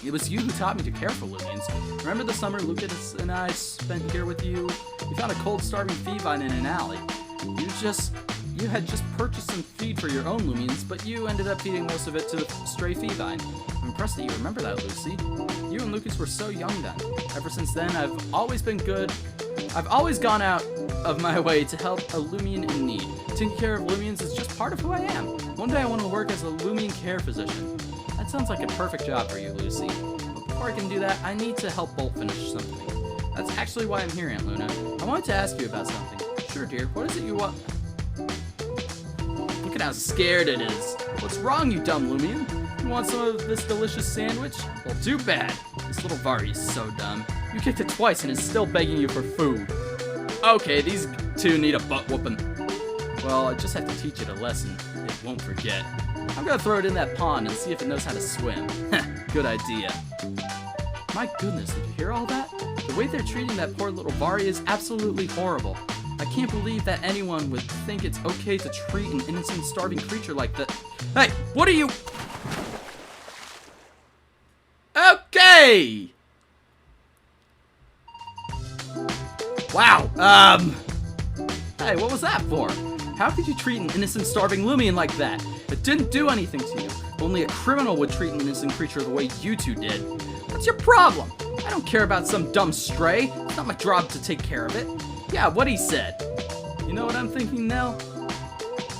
It was you who taught me to care for Loomians. Remember the summer Lucas and I spent here with you? We found a cold, starving feline in an alley. You had just purchased some feed for your own Loomians, but you ended up feeding most of it to the stray feline. I'm impressed that you remember that, Lucy. You and Lucas were so young then. Ever since then, I've always been good. I've always gone out of my way to help a Loomian in need. Taking care of Loomians is just part of who I am. One day I want to work as a Loomian care physician. That sounds like a perfect job for you, Lucy. But before I can do that, I need to help Bolt finish something. That's actually why I'm here, Aunt Luna. I wanted to ask you about something. Sure, dear. What is it you want? Look at how scared it is. What's wrong, you dumb Loomian? You want some of this delicious sandwich? Well, too bad. This little Vari is so dumb. You kicked it twice and is still begging you for food. Okay, these two need a butt whooping. Well, I just have to teach it a lesson it won't forget. I'm gonna throw it in that pond and see if it knows how to swim. Good idea. My goodness, did you hear all that? The way they're treating that poor little Vari is absolutely horrible. I can't believe that anyone would think it's okay to treat an innocent, starving creature like that. Hey, what are you? Okay! Wow, hey, what was that for? How could you treat an innocent, starving Loomian like that? It didn't do anything to you. Only a criminal would treat an innocent creature the way you two did. What's your problem? I don't care about some dumb stray. It's not my job to take care of it. Yeah, what he said. You know what I'm thinking now?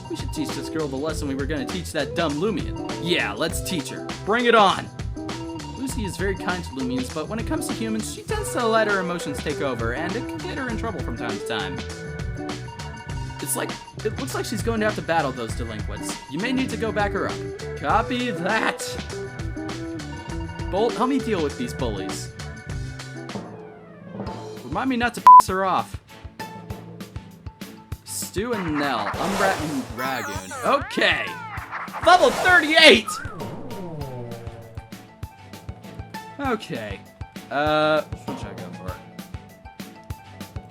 We should teach this girl the lesson we were going to teach that dumb Loomian. Yeah, let's teach her. Bring it on. Lucy is very kind to Loomians, but when it comes to humans, she tends to let her emotions take over, and it can get her in trouble from time to time. It looks like she's going to have to battle those delinquents. You may need to go back her up. Copy that. Bolt, help me deal with these bullies. Remind me not to piss her off. Stu and Nell, Umbrat and Dragoon. Okay. Level 38! Okay. What should I go for?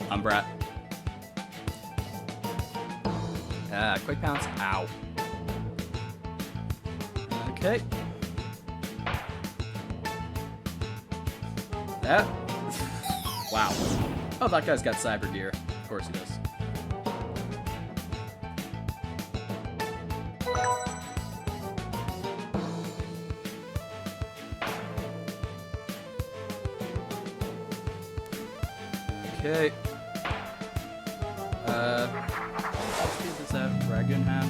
Umbrat. Quick pounce. Ow. Okay. That. Wow. Oh, that guy's got cyber gear. Of course he does. Okay. Let's get this out. Dragoon have.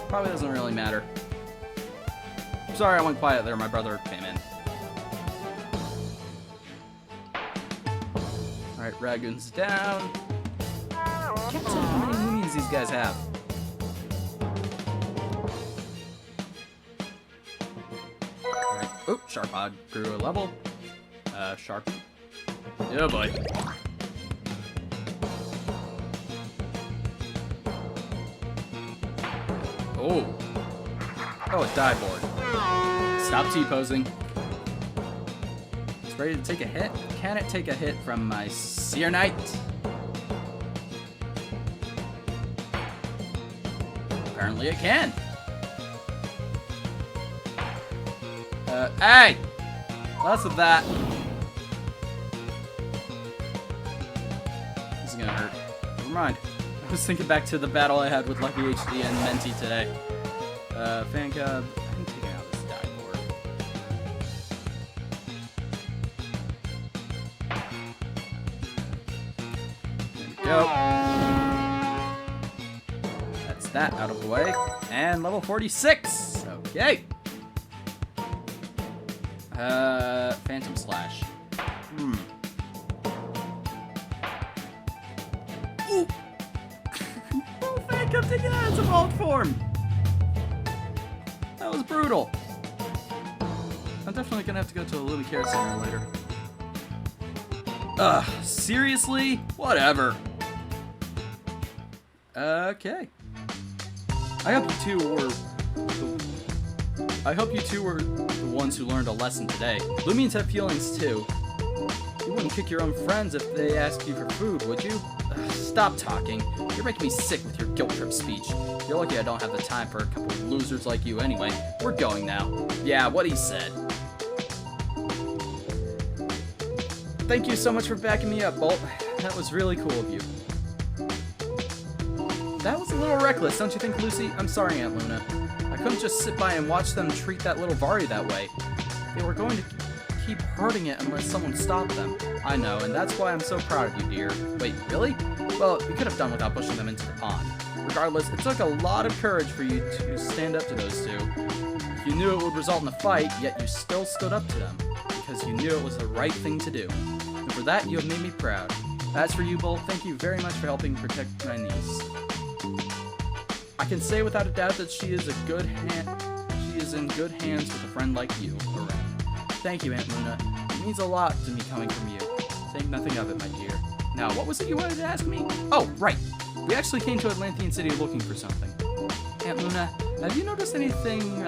Probably doesn't really matter. Sorry, I went quiet there. My brother came in. Alright, Dragoon's down. I can't tell how many Loomians these guys have. Alright. Oh, Sharpod grew a level. Sharp. Oh boy. Oh. Oh, a die board. Stop T-posing. It's ready to take a hit. Can it take a hit from my Seer Knight? Apparently it can. Hey! Less of that. This is gonna hurt. Never mind. I was thinking back to the battle I had with Lucky HD and Menti today. Fan Cub. I can take out this die board. There we go. That's that out of the way. And level 46. Okay. Phantom Slash. Ooh! Oh, Fan Cub taking out its evolved form! That was brutal. I'm definitely gonna have to go to a Loomian Care Center later. Seriously? Whatever. Okay. I hope you two were the ones who learned a lesson today. Loomians have feelings too. You wouldn't kick your own friends if they asked you for food, would you? Stop talking. You're making me sick with your guilt trip speech. You're lucky I don't have the time for a couple of losers like you anyway. We're going now. Yeah, what he said. Thank you so much for backing me up, Bolt. That was really cool of you. That was a little reckless, don't you think, Lucy? I'm sorry, Aunt Luna. I couldn't just sit by and watch them treat that little Vari that way. They were going to keep hurting it unless someone stopped them. I know, and that's why I'm so proud of you, dear. Wait, really? Well, you could have done without pushing them into the pond. Regardless, it took a lot of courage for you to stand up to those two. You knew it would result in a fight, yet you still stood up to them, because you knew it was the right thing to do. And for that, you have made me proud. As for you, Bolt, thank you very much for helping protect my niece. I can say without a doubt that she is in good hands with a friend like you around. Thank you, Aunt Luna. It means a lot to me coming from you. Think nothing of it, my dear. Now, what was it you wanted to ask me? Oh, right. We actually came to Atlanthean City looking for something. Aunt Luna, have you noticed anything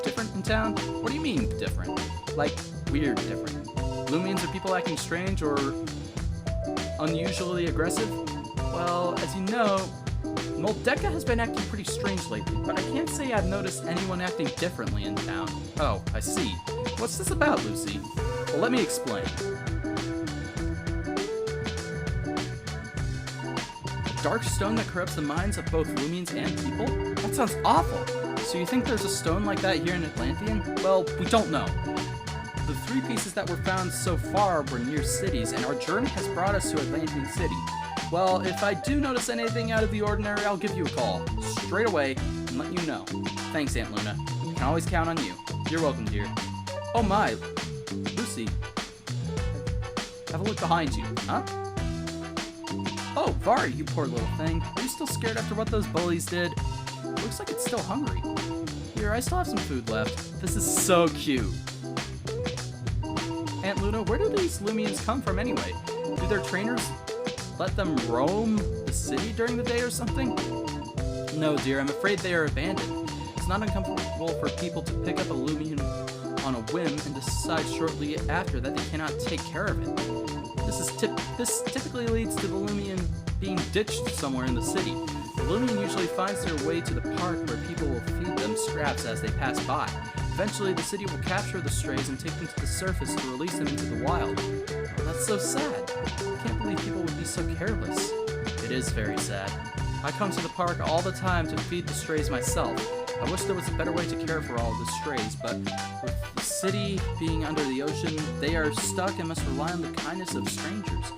different in town? What do you mean, different? Like, weird different. Loomians are people acting strange or unusually aggressive? Well, as you know, Moldeka has been acting pretty strange lately, but I can't say I've noticed anyone acting differently in town. Oh, I see. What's this about, Lucy? Well, let me explain. A dark stone that corrupts the minds of both Loomians and people? That sounds awful. So you think there's a stone like that here in Atlanthean? Well, we don't know. The 3 pieces that were found so far were near cities, and our journey has brought us to Atlantian City. Well, if I do notice anything out of the ordinary, I'll give you a call, straight away, and let you know. Thanks, Aunt Luna. I can always count on you. You're welcome, dear. Oh my, Lucy. Have a look behind you, huh? Oh, Vari, you poor little thing. Are you still scared after what those bullies did? Looks like it's still hungry. Here, I still have some food left. This is so cute. Aunt Luna, where do these Loomians come from anyway? Do their trainers let them roam the city during the day or something? No, dear, I'm afraid they are abandoned. It's not uncomfortable for people to pick up a Loomian on a whim and decide shortly after that they cannot take care of it. This typically leads to the Loomian being ditched somewhere in the city. The Loomian usually finds their way to the park where people will feed them scraps as they pass by. Eventually, the city will capture the strays and take them to the surface to release them into the wild. Oh, that's so sad. I can't believe people would be so careless. It is very sad. I come to the park all the time to feed the strays myself. I wish there was a better way to care for all of the strays, but with the city being under the ocean, they are stuck and must rely on the kindness of strangers.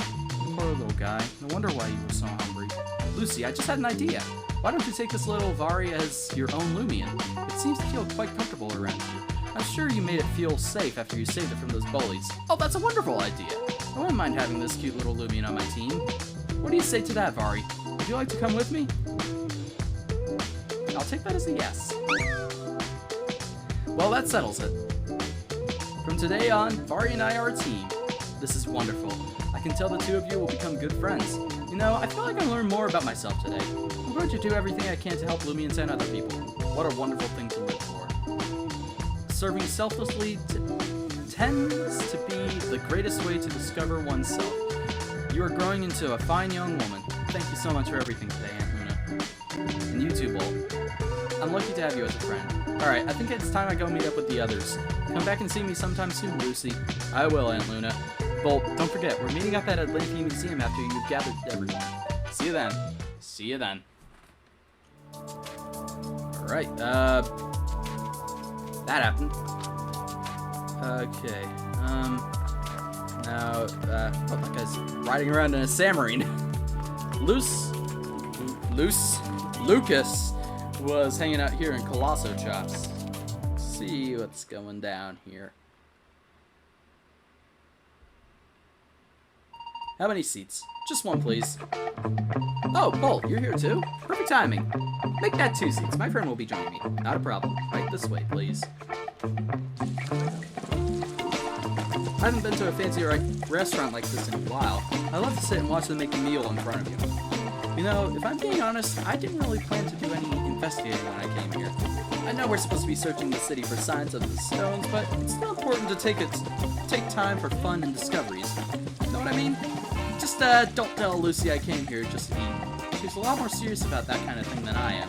Poor little guy. No wonder why you were so hungry. Lucy, I just had an idea. Why don't you take this little Vari as your own Loomian? It seems to feel quite comfortable around you. I'm sure you made it feel safe after you saved it from those bullies. Oh, that's a wonderful idea. I wouldn't mind having this cute little Loomian on my team. What do you say to that, Vari? Would you like to come with me? I'll take that as a yes. Well, that settles it. From today on, Vari and I are a team. This is wonderful. I can tell the two of you will become good friends. You know, I feel like I learned more about myself today. I'm going to do everything I can to help Loomians and other people. What a wonderful thing to live for. Serving selflessly tends to be the greatest way to discover oneself. You are growing into a fine young woman. Thank you so much for everything today, Aunt Luna. And you too, Bolt. I'm lucky to have you as a friend. Alright, I think it's time I go meet up with the others. Come back and see me sometime soon, Lucy. I will, Aunt Luna. Bolt, don't forget, we're meeting up at Atlanthian Museum after you've gathered everyone. See you then. See you then. Alright, that happened. Okay, now, oh, that guy's riding around in a Samarine. Lucas was hanging out here in Colosso Chops. Let's see what's going down here. How many seats? Just one, please. Oh, Bolt, you're here too? Perfect timing. Make that 2 seats. My friend will be joining me. Not a problem. Right this way, please. I haven't been to a fancy restaurant like this in a while. I love to sit and watch them make a meal in front of you. You know, if I'm being honest, I didn't really plan to do any investigating when I came here. I know we're supposed to be searching the city for signs of the stones, but it's still important to take time for fun and discoveries. Know what I mean? Just don't tell Lucy I came here just to eat. She's a lot more serious about that kind of thing than I am.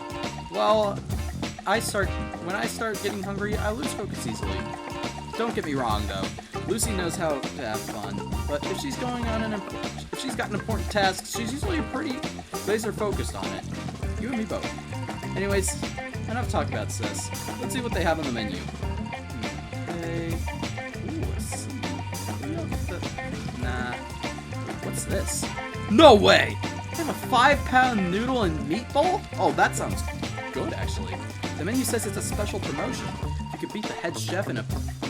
Well, when I start getting hungry, I lose focus easily. Don't get me wrong, though. Lucy knows how to have fun, but if she's got an important task, she's usually pretty laser-focused on it. You and me both. Anyways, enough talk about sis. Let's see what they have on the menu. Okay. Ooh, let's see. Nah. What's this? No way! They have a 5-pound noodle and meat bowl? Oh, that sounds good, actually. The menu says it's a special promotion. If you could beat the head chef in a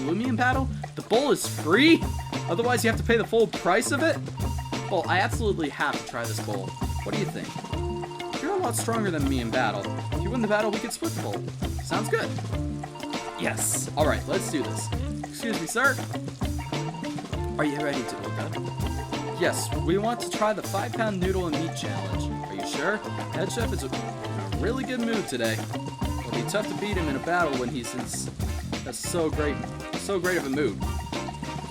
Loomian battle, the bowl is free? Otherwise, you have to pay the full price of it? Well, I absolutely have to try this bowl. What do you think? You're a lot stronger than me in battle. If you win the battle, we could split the bowl. Sounds good. Yes. Alright, let's do this. Excuse me, sir. Are you ready to look up? Yes, we want to try the 5-pound noodle and meat challenge. Are you sure? Head chef is in a really good mood today. It'll be tough to beat him in a battle when he's in so great of a mood.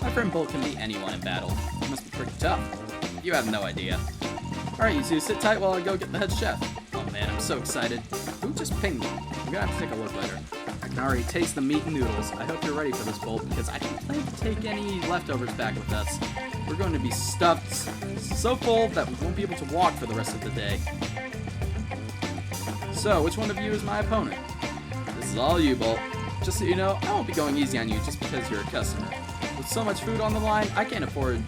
My friend Bull can beat anyone in battle. He must be pretty tough. You have no idea. Alright, you two, sit tight while I go get the head chef. Oh man, I'm so excited. Who just pinged me? I'm gonna have to take a look later. I can already taste the meat and noodles. I hope you're ready for this bowl because I didn't plan to take any leftovers back with us. We're going to be stuffed so full that we won't be able to walk for the rest of the day. So, which one of you is my opponent? This is all you, Bolt. Just so you know, I won't be going easy on you just because you're a customer. With so much food on the line, I can't afford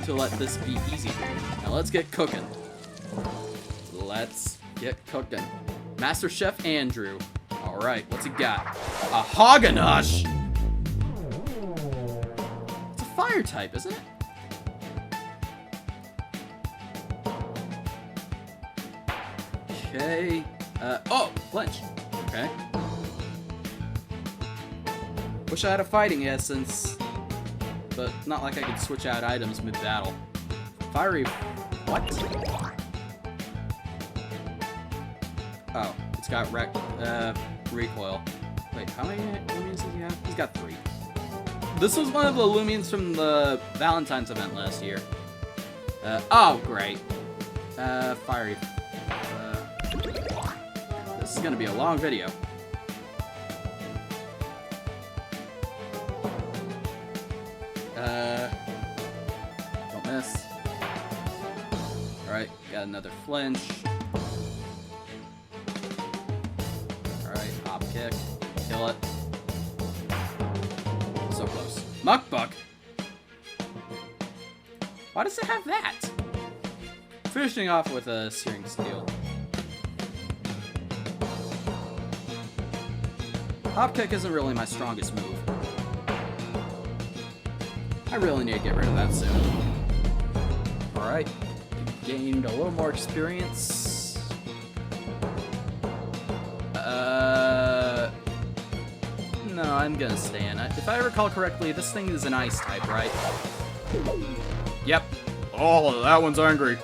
to let this be easy for you. Now let's get cooking. Let's get cooking. Master Chef Andrew. Alright, what's he got? A Hoganash! It's a fire type, isn't it? Okay. Oh, flinch. Okay. Wish I had a fighting essence, but not like I could switch out items mid-battle. Fiery... What? Oh, it's got recoil. Wait, how many Loomians does he have? He's got 3. This was one of the Loomians from the Valentine's event last year. Oh, great. Fiery... This is gonna be a long video. Don't miss. Alright, got another flinch. Alright, hop kick. Kill it. So close. Muckbuck! Why does it have that? Finishing off with a searing steel. Hop kick isn't really my strongest move. I really need to get rid of that soon. Alright. Gained a little more experience. No, I'm gonna stay in. If I recall correctly, this thing is an ice type, right? Yep. Oh, that one's angry.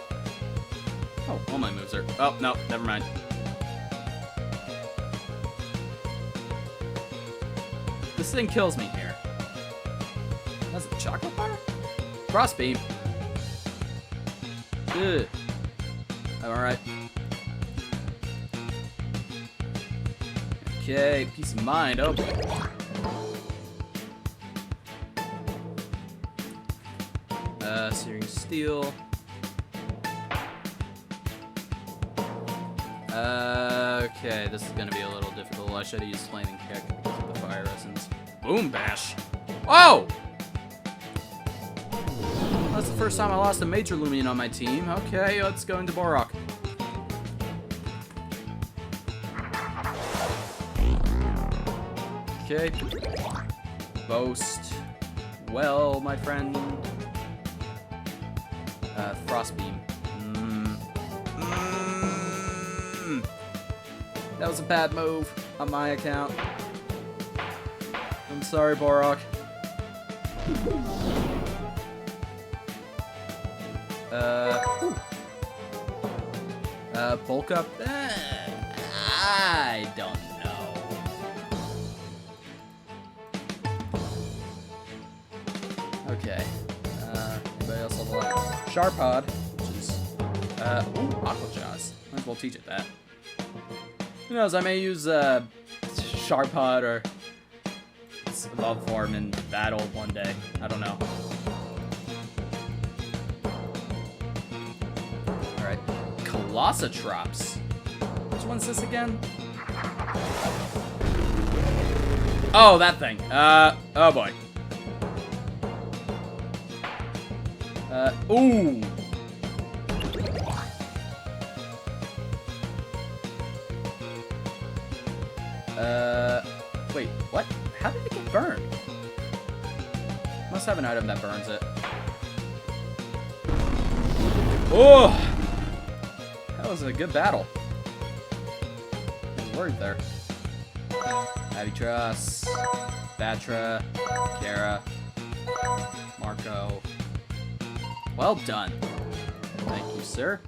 Oh, all my moves are... Oh, no, never mind. This thing kills me here. That's a chocolate bar? Frost beam. Ugh. Alright. Okay, peace of mind. Oh. Searing steel. Okay, this is gonna be a little difficult. I should have used flaming kick because of the fire essence. Boom bash. Oh! That's the first time I lost a major Loomian on my team. Okay, let's go into Borok. Okay. Boast. Well, my friend. Frost beam. That was a bad move on my account. I'm sorry, Borok. Ooh. Polka? I don't know. Okay. Anybody else on the line? Sharpod, which is, ooh, Aqua Jaws. Might as well teach it that. Who knows, I may use, Sharpod or Love Form in battle one day. I don't know. Alright. Colossotrops. Which one's this again? Oh, that thing. Oh boy. Ooh. Wait, what? How did it get burned? Must have an item that burns it. Oh! That was a good battle. I was worried there. Abitras, Batra, Kara, Marco. Well done. Thank you, sir.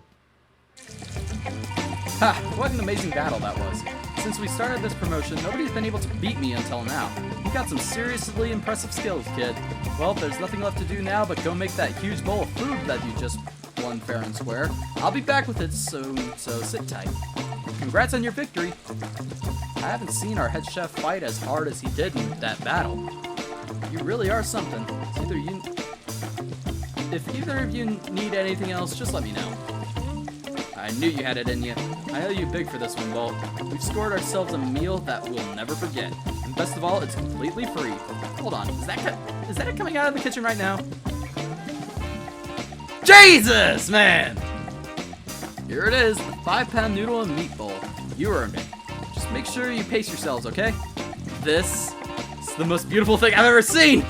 Ha! What an amazing battle that was. Since we started this promotion, nobody's been able to beat me until now. You got some seriously impressive skills, kid. Well, there's nothing left to do now but go make that huge bowl of food that you just won fair and square. I'll be back with it soon, so sit tight. Congrats on your victory. I haven't seen our head chef fight as hard as he did in that battle. You really are something. If either of you need anything else, just let me know. I knew you had it in you. I owe you big for this one, Bolt. We've scored ourselves a meal that we'll never forget. And best of all, it's completely free. Hold on, is that coming out of the kitchen right now? Jesus, man! Here it is, the 5-pound noodle and meat bowl. You earned it. Just make sure you pace yourselves, okay? This is the most beautiful thing I've ever seen!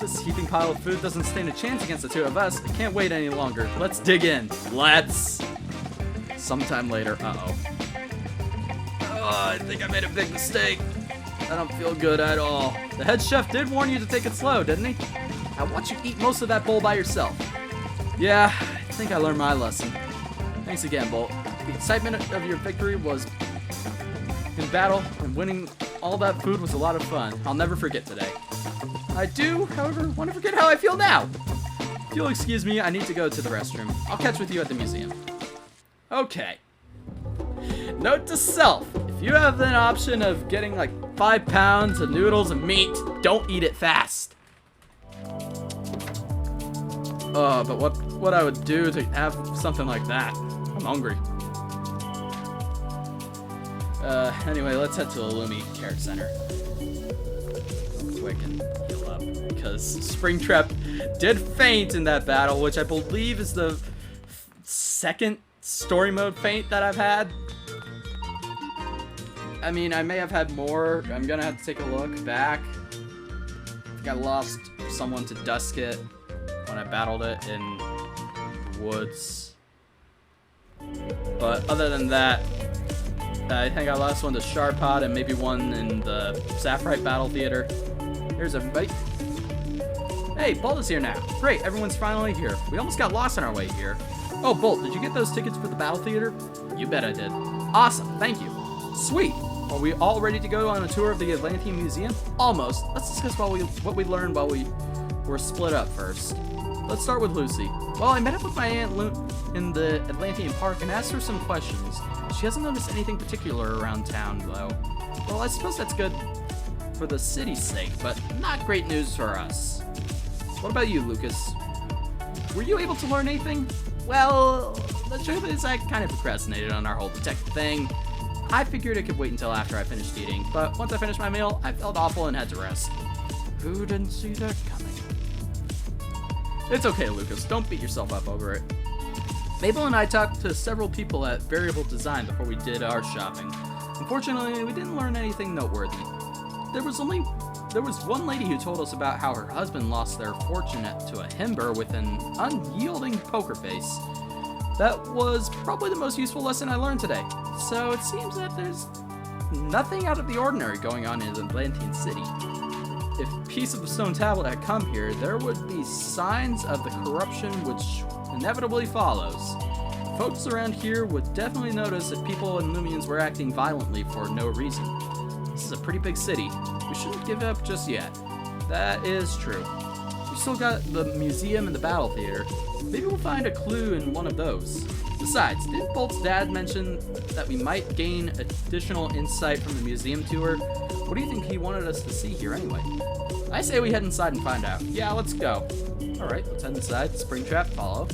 This heaping pile of food doesn't stand a chance against the two of us. I can't wait any longer. Let's dig in. Let's. Sometime later. Uh-oh. Oh, I think I made a big mistake. I don't feel good at all. The head chef did warn you to take it slow, didn't he? I want you to eat most of that bowl by yourself. Yeah, I think I learned my lesson. Thanks again, Bolt. The excitement of your victory was in battle, and winning all that food was a lot of fun. I'll never forget today. I do, however, want to forget how I feel now. If you'll excuse me, I need to go to the restroom. I'll catch with you at the museum. Okay. Note to self, if you have an option of getting like 5 pounds of noodles and meat, don't eat it fast. But what I would do to have something like that? I'm hungry. Anyway, let's head to the Loomian Care Center. Quick and heal up, because Springtrap did faint in that battle, which I believe is the second story mode faint that I've had. I mean, I may have had more. I'm gonna have to take a look back. I think I lost someone to Duskit when I battled it in the woods. But other than that, I think I lost one to Sharpod and maybe one in the Sapphire Battle Theater. Here's everybody. Hey, Bolt is here now. Great, everyone's finally here. We almost got lost on our way here. Oh, Bolt, did you get those tickets for the Battle Theater? You bet I did. Awesome, thank you. Sweet. Are we all ready to go on a tour of the Atlanthian Museum? Almost. Let's discuss what we learned while we were split up first. Let's start with Lucy. Well, I met up with my Aunt in the Atlantean Park and asked her some questions. She hasn't noticed anything particular around town, though. Well, I suppose that's good for the city's sake, but not great news for us. What about you, Lucas? Were you able to learn anything? Well, the truth is I kind of procrastinated on our whole detective thing. I figured it could wait until after I finished eating, but once I finished my meal, I felt awful and had to rest. Who didn't see that coming? It's okay, Lucas. Don't beat yourself up over it. Mabel and I talked to several people at Variable Design before we did our shopping. Unfortunately, we didn't learn anything noteworthy. There was one lady who told us about how her husband lost their fortune to a himber with an unyielding poker face. That was probably the most useful lesson I learned today. So it seems that there's nothing out of the ordinary going on in Atlantian City. if a piece of the stone tablet had come here, there would be signs of the corruption which inevitably follows. Folks around here would definitely notice if people and Loomians were acting violently for no reason. This is a pretty big city. We shouldn't give up just yet. That is true. We still got the museum and the battle theater. Maybe we'll find a clue in one of those. Besides, didn't Bolt's dad mention that we might gain additional insight from the museum tour? What do you think he wanted us to see here anyway? I say we head inside and find out. Yeah, let's go. Alright, let's head inside. Springtrap, follow.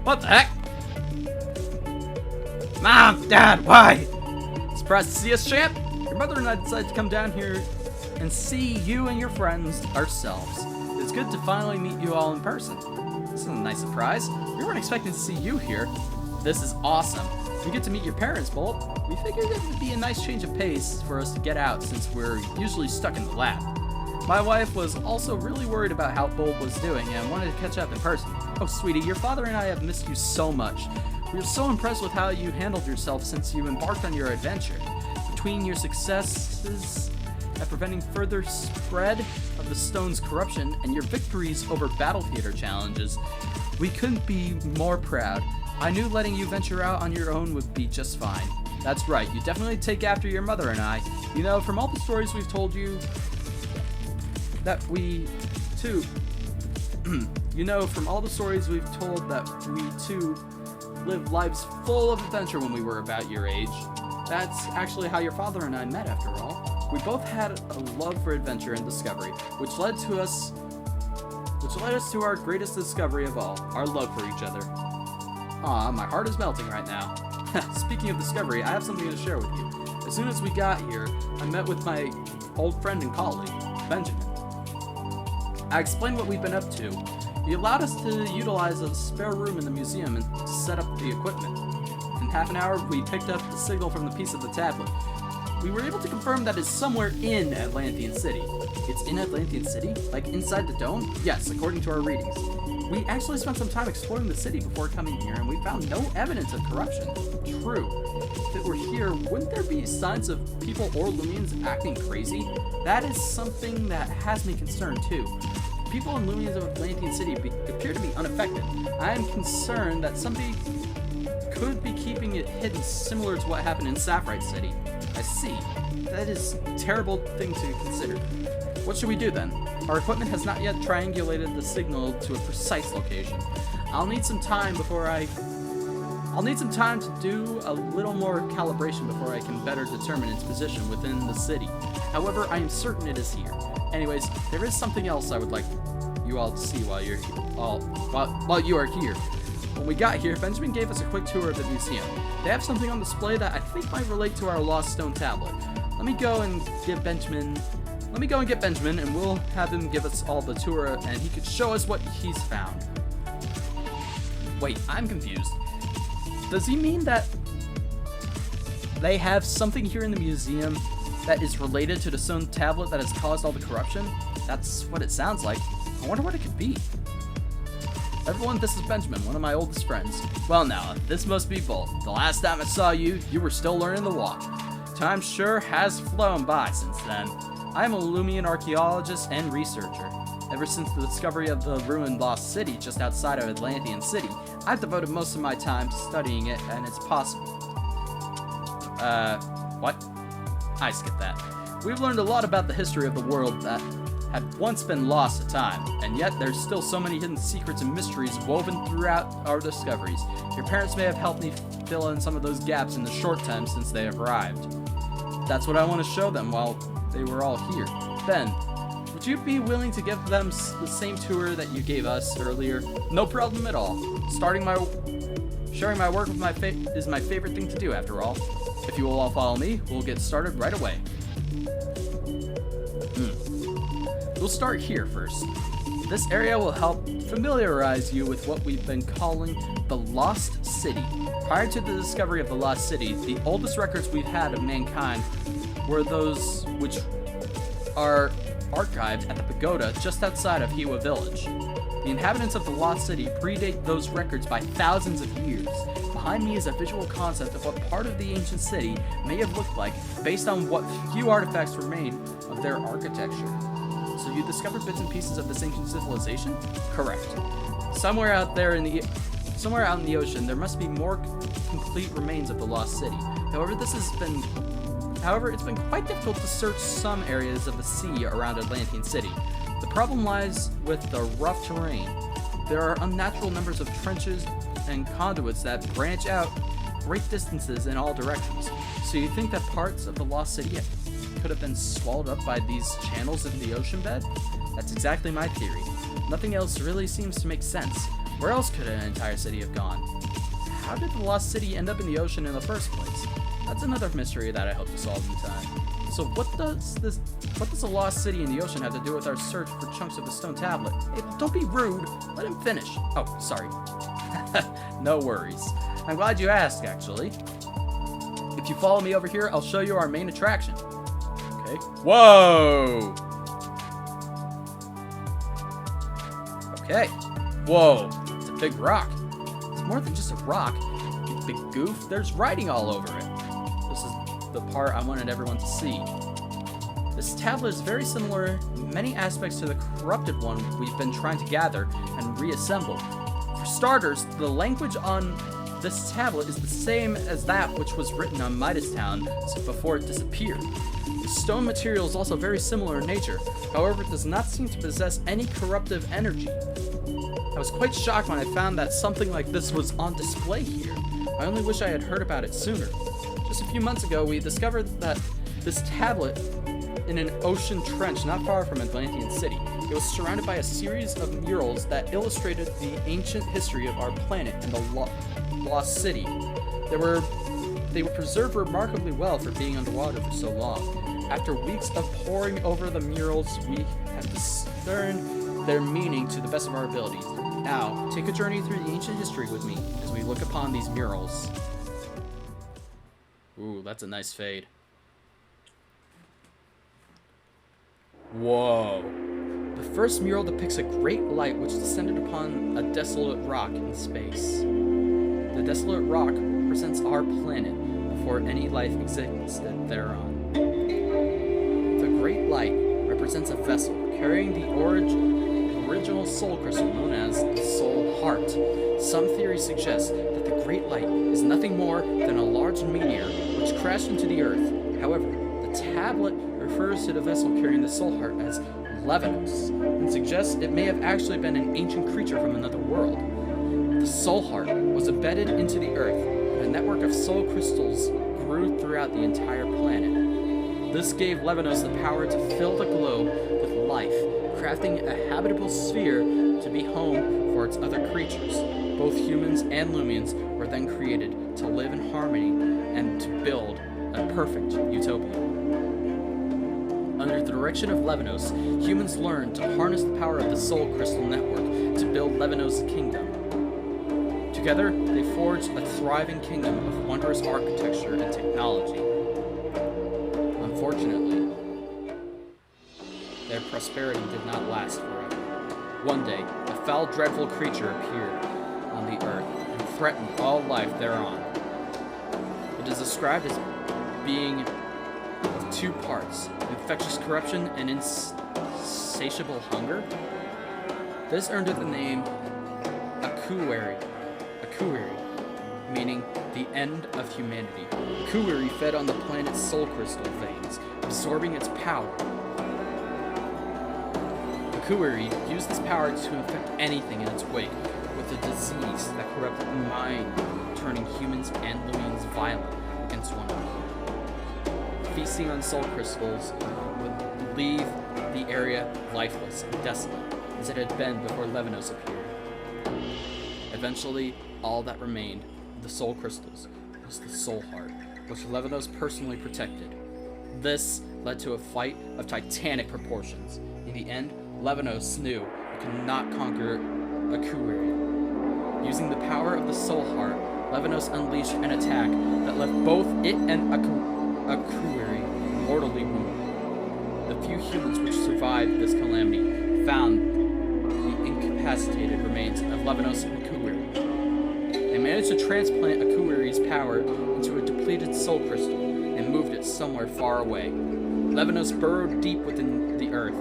What the heck? Mom, Dad, why? Surprised to see us, champ? Your mother and I decided to come down here and see you and your friends ourselves. It's good to finally meet you all in person. This is a nice surprise. We weren't expecting to see you here. This is awesome. We get to meet your parents, Bolt. We figured it would be a nice change of pace for us to get out since we're usually stuck in the lab. My wife was also really worried about how Bolt was doing and wanted to catch up in person. Oh, sweetie, your father and I have missed you so much. We were so impressed with how you handled yourself since you embarked on your adventure. Between your successes at preventing further spread of the stone's corruption and your victories over battle theater challenges, we couldn't be more proud. I knew letting you venture out on your own would be just fine. That's right, you definitely take after your mother and I. You know, from all the stories we've told you, that we too lived lives full of adventure when we were about your age. That's actually how your father and I met, after all. We both had a love for adventure and discovery, which led us to our greatest discovery of all, our love for each other. Aw, my heart is melting right now. Speaking of discovery, I have something to share with you. As soon as we got here, I met with my old friend and colleague, Benjamin. I explained what we've been up to. He allowed us to utilize a spare room in the museum and to set up the equipment. In half an hour, we picked up the signal from the piece of the tablet. We were able to confirm that it's somewhere in Atlantian City. It's in Atlantian City? Like inside the dome? Yes, according to our readings. We actually spent some time exploring the city before coming here, and we found no evidence of corruption. True. If it were here, wouldn't there be signs of people or Loomians acting crazy? That is something that has me concerned too. People and Loomians of Atlantian City appear to be unaffected. I am concerned that somebody could be keeping it hidden, similar to what happened in Sapphire City. I see. That is a terrible thing to consider. What should we do then? Our equipment has not yet triangulated the signal to a precise location. I'll need some time to do a little more calibration before I can better determine its position within the city. However, I am certain it is here. Anyways, there is something else I would like you all to see while you are here. When we got here, Benjamin gave us a quick tour of the museum. They have something on display that I think might relate to our lost stone tablet. Let me go and get Benjamin, and we'll have him give us all the tour, and he could show us what he's found. Wait, I'm confused. Does he mean that they have something here in the museum that is related to the stone tablet that has caused all the corruption? That's what it sounds like. I wonder what it could be. Everyone, this is Benjamin, one of my oldest friends. Well now, this must be Bolt. The last time I saw you, you were still learning to walk. Time sure has flown by since then. I am a Loomian archaeologist and researcher. Ever since the discovery of the ruined lost city just outside of Atlanthian City, I've devoted most of my time to studying it and its possible. What? I skipped that. We've learned a lot about the history of the world that had once been lost to time, and yet there's still so many hidden secrets and mysteries woven throughout our discoveries. Your parents may have helped me fill in some of those gaps in the short time since they have arrived. That's what I want to show them while they were all here. Ben, would you be willing to give them the same tour that you gave us earlier? No problem at all. Sharing my work with is my favorite thing to do, after all. If you will all follow me, we'll get started right away. We'll start here first. This area will help familiarize you with what we've been calling the Lost City. Prior to the discovery of the Lost City, the oldest records we've had of mankind were those which are archived at the pagoda just outside of Hiwa village. The inhabitants of the Lost City predate those records by thousands of years. Behind me is a visual concept of what part of the ancient city may have looked like based on what few artifacts remain of their architecture. So you discovered bits and pieces of this ancient civilization? Correct. Somewhere out in the ocean, there must be more complete remains of the Lost City. However, it's been quite difficult to search some areas of the sea around Atlantian City. The problem lies with the rough terrain. There are unnatural numbers of trenches and conduits that branch out great distances in all directions. So you think that parts of the Lost City could have been swallowed up by these channels in the ocean bed? That's exactly my theory. Nothing else really seems to make sense. Where else could an entire city have gone? How did the Lost City end up in the ocean in the first place? That's another mystery that I hope to solve in time. So what does a lost city in the ocean have to do with our search for chunks of the stone tablet? Hey, don't be rude. Let him finish. Oh, sorry. No worries. I'm glad you asked, actually. If you follow me over here, I'll show you our main attraction. Okay. Whoa! Okay. Whoa. It's a big rock. It's more than just a rock. You big goof. There's writing all over it. This is the part I wanted everyone to see. This tablet is very similar in many aspects to the corrupted one we've been trying to gather and reassemble. For starters, the language on this tablet is the same as that which was written on Midastown before it disappeared. The stone material is also very similar in nature, however it does not seem to possess any corruptive energy. I was quite shocked when I found that something like this was on display here. I only wish I had heard about it sooner. Just a few months ago, we discovered that this tablet in an ocean trench not far from Atlantian City. It was surrounded by a series of murals that illustrated the ancient history of our planet and the Lost City. They were preserved remarkably well for being underwater for so long. After weeks of poring over the murals, we have discerned their meaning to the best of our abilities. Now, take a journey through the ancient history with me as we look upon these murals. Ooh, that's a nice fade. Whoa. The first mural depicts a great light which descended upon a desolate rock in space. The desolate rock represents our planet before any life existed thereon. The great light represents a vessel carrying the original soul crystal known as the Soul Heart. Some theories suggest that the great light is nothing more than a large meteor which crashed into the Earth. However, the tablet refers to the vessel carrying the Soul Heart as Levinos, and suggests it may have actually been an ancient creature from another world. The Soul Heart was embedded into the Earth, and a network of soul crystals grew throughout the entire planet. This gave Levinos the power to fill the globe with life, crafting a habitable sphere to be home for its other creatures. Both humans and Loomians were then created to live in harmony and to build a perfect utopia. Under the direction of Levinos, humans learned to harness the power of the Soul Crystal Network to build Levinos' kingdom. Together, they forged a thriving kingdom of wondrous architecture and technology. Unfortunately, their prosperity did not last forever. One day, a foul, dreadful creature appeared on the earth and threatened all life thereon. It is described as being of two parts, infectious corruption and insatiable hunger. This earned it the name Akuweri, meaning the end of humanity. Akuweri fed on the planet's soul crystal veins, absorbing its power. Akuweri used this power to infect anything in its wake with a disease that corrupted the mind, turning humans and Loomians violent against one another. Feasting on soul crystals would leave the area lifeless and desolate, as it had been before Levinos appeared. Eventually, all that remained of the soul crystals was the Soul Heart, which Levinos personally protected. This led to a fight of titanic proportions. In the end, Levinos knew it could not conquer Akuweri. Using the power of the Soul Heart, Levinos unleashed an attack that left both it and Akuweri mortally wounded. The few humans which survived this calamity found the incapacitated remains of Levinos and Kuwiri. They managed to transplant a Kuwiri's power into a depleted soul crystal and moved it somewhere far away. Levinos burrowed deep within the earth,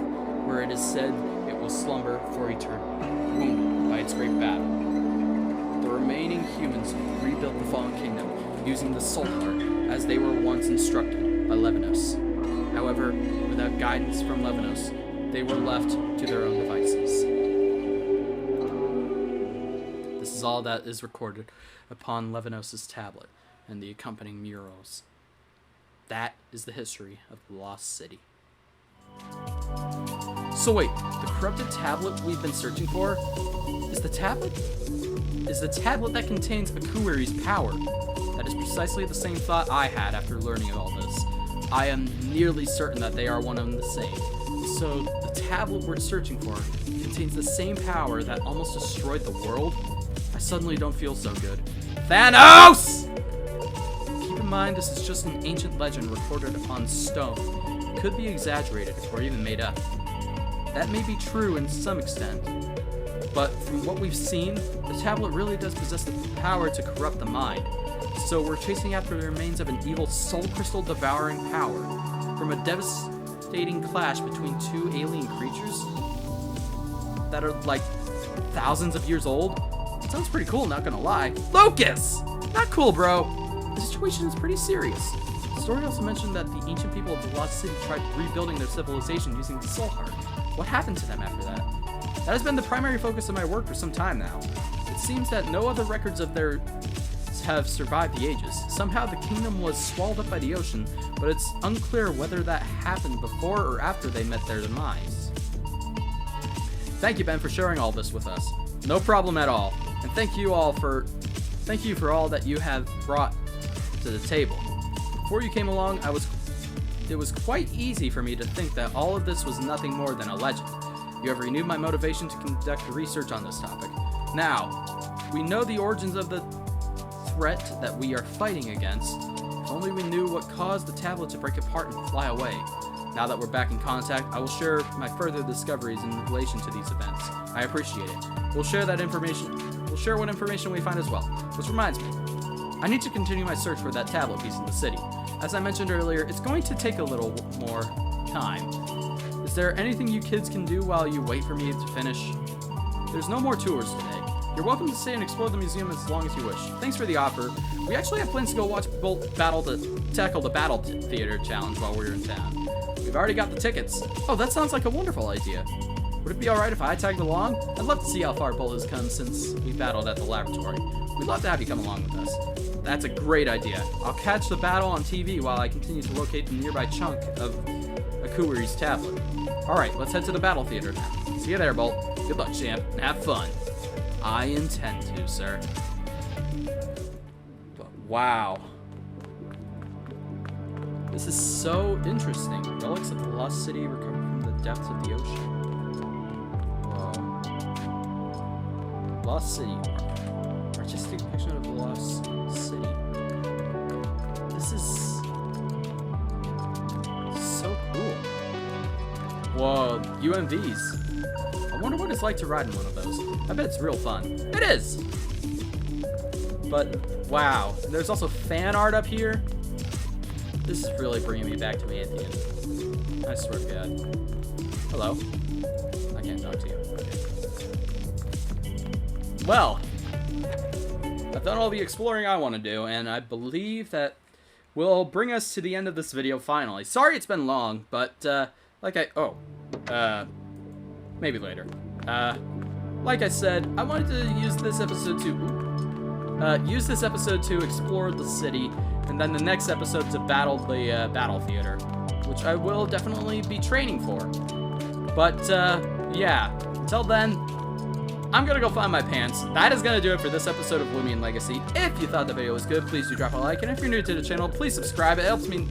where it is said it will slumber for eternity, wounded by its great battle. The remaining humans rebuilt the fallen kingdom using the soul heart as they were once instructed by Levinos. However, without guidance from Levinos, they were left to their own devices. This is all that is recorded upon Levinos' tablet and the accompanying murals. That is the history of the Lost City. So wait, the corrupted tablet we've been searching for is the tablet that contains Akuwiri's power. That is precisely the same thought I had after learning of all this. I am nearly certain that they are one and the same. So the tablet we're searching for contains the same power that almost destroyed the world? I suddenly don't feel so good. Thanos! Keep in mind this is just an ancient legend recorded upon stone. It could be exaggerated or even made up. That may be true in some extent, but from what we've seen, the tablet really does possess the power to corrupt the mind. So we're chasing after the remains of an evil soul crystal devouring power from a devastating clash between two alien creatures that are like thousands of years old. It sounds pretty cool, not gonna lie. Locus! Not cool, bro. The situation is pretty serious. The story also mentioned that the ancient people of the Lost City tried rebuilding their civilization using the soul heart. What happened to them after that? That has been the primary focus of my work for some time now. It seems that no other records of theirs have survived the ages. Somehow the kingdom was swallowed up by the ocean, but it's unclear whether that happened before or after they met their demise. Thank you, Ben, for sharing all this with us. No problem at all. And thank you for all that you have brought to the table. Before you came along, it was quite easy for me to think that all of this was nothing more than a legend. You have renewed my motivation to conduct research on this topic. Now, we know the origins of the threat that we are fighting against. If only we knew what caused the tablet to break apart and fly away. Now that we're back in contact, I will share my further discoveries in relation to these events. I appreciate it. We'll share what information we find as well. Which reminds me, I need to continue my search for that tablet piece in the city. As I mentioned earlier, it's going to take a little more time. Is there anything you kids can do while you wait for me to finish? There's no more tours today. You're welcome to stay and explore the museum as long as you wish. Thanks for the offer. We actually have plans to go watch Bolt tackle the Battle Theater challenge while we're in town. We've already got the tickets. Oh, that sounds like a wonderful idea. Would it be alright if I tagged along? I'd love to see how far Bolt has come since we battled at the laboratory. We'd love to have you come along with us. That's a great idea. I'll catch the battle on TV while I continue to locate the nearby chunk of Akuwiri's tablet. Alright, let's head to the Battle Theater now. See you there, Bolt. Good luck, champ, and have fun. I intend to, sir. But wow. This is so interesting. Relics of the Lost City recovered from the depths of the ocean. Whoa. Lost City. Artistic depiction of the Lost City. This is so cool. Whoa, UMVs. I wonder what it's like to ride in one of those. I bet it's real fun. It is! But, wow. There's also fan art up here. This is really bringing me back to Atlanthian. I swear to God. Hello? I can't talk to you. Okay. Well, I've done all the exploring I want to do, and I believe that will bring us to the end of this video finally. Sorry it's been long, but, maybe later. Like I said, I wanted to use this episode to explore the city, and then the next episode to battle the Battle Theater, which I will definitely be training for. But yeah, until then, I'm gonna go find my pants. That is gonna do it for this episode of Loomian Legacy. If you thought the video was good, please do drop a like, and if you're new to the channel, please subscribe. It helps me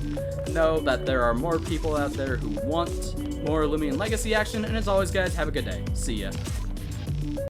know that there are more people out there who want more Loomian Legacy action, and as always, guys, have a good day. See ya.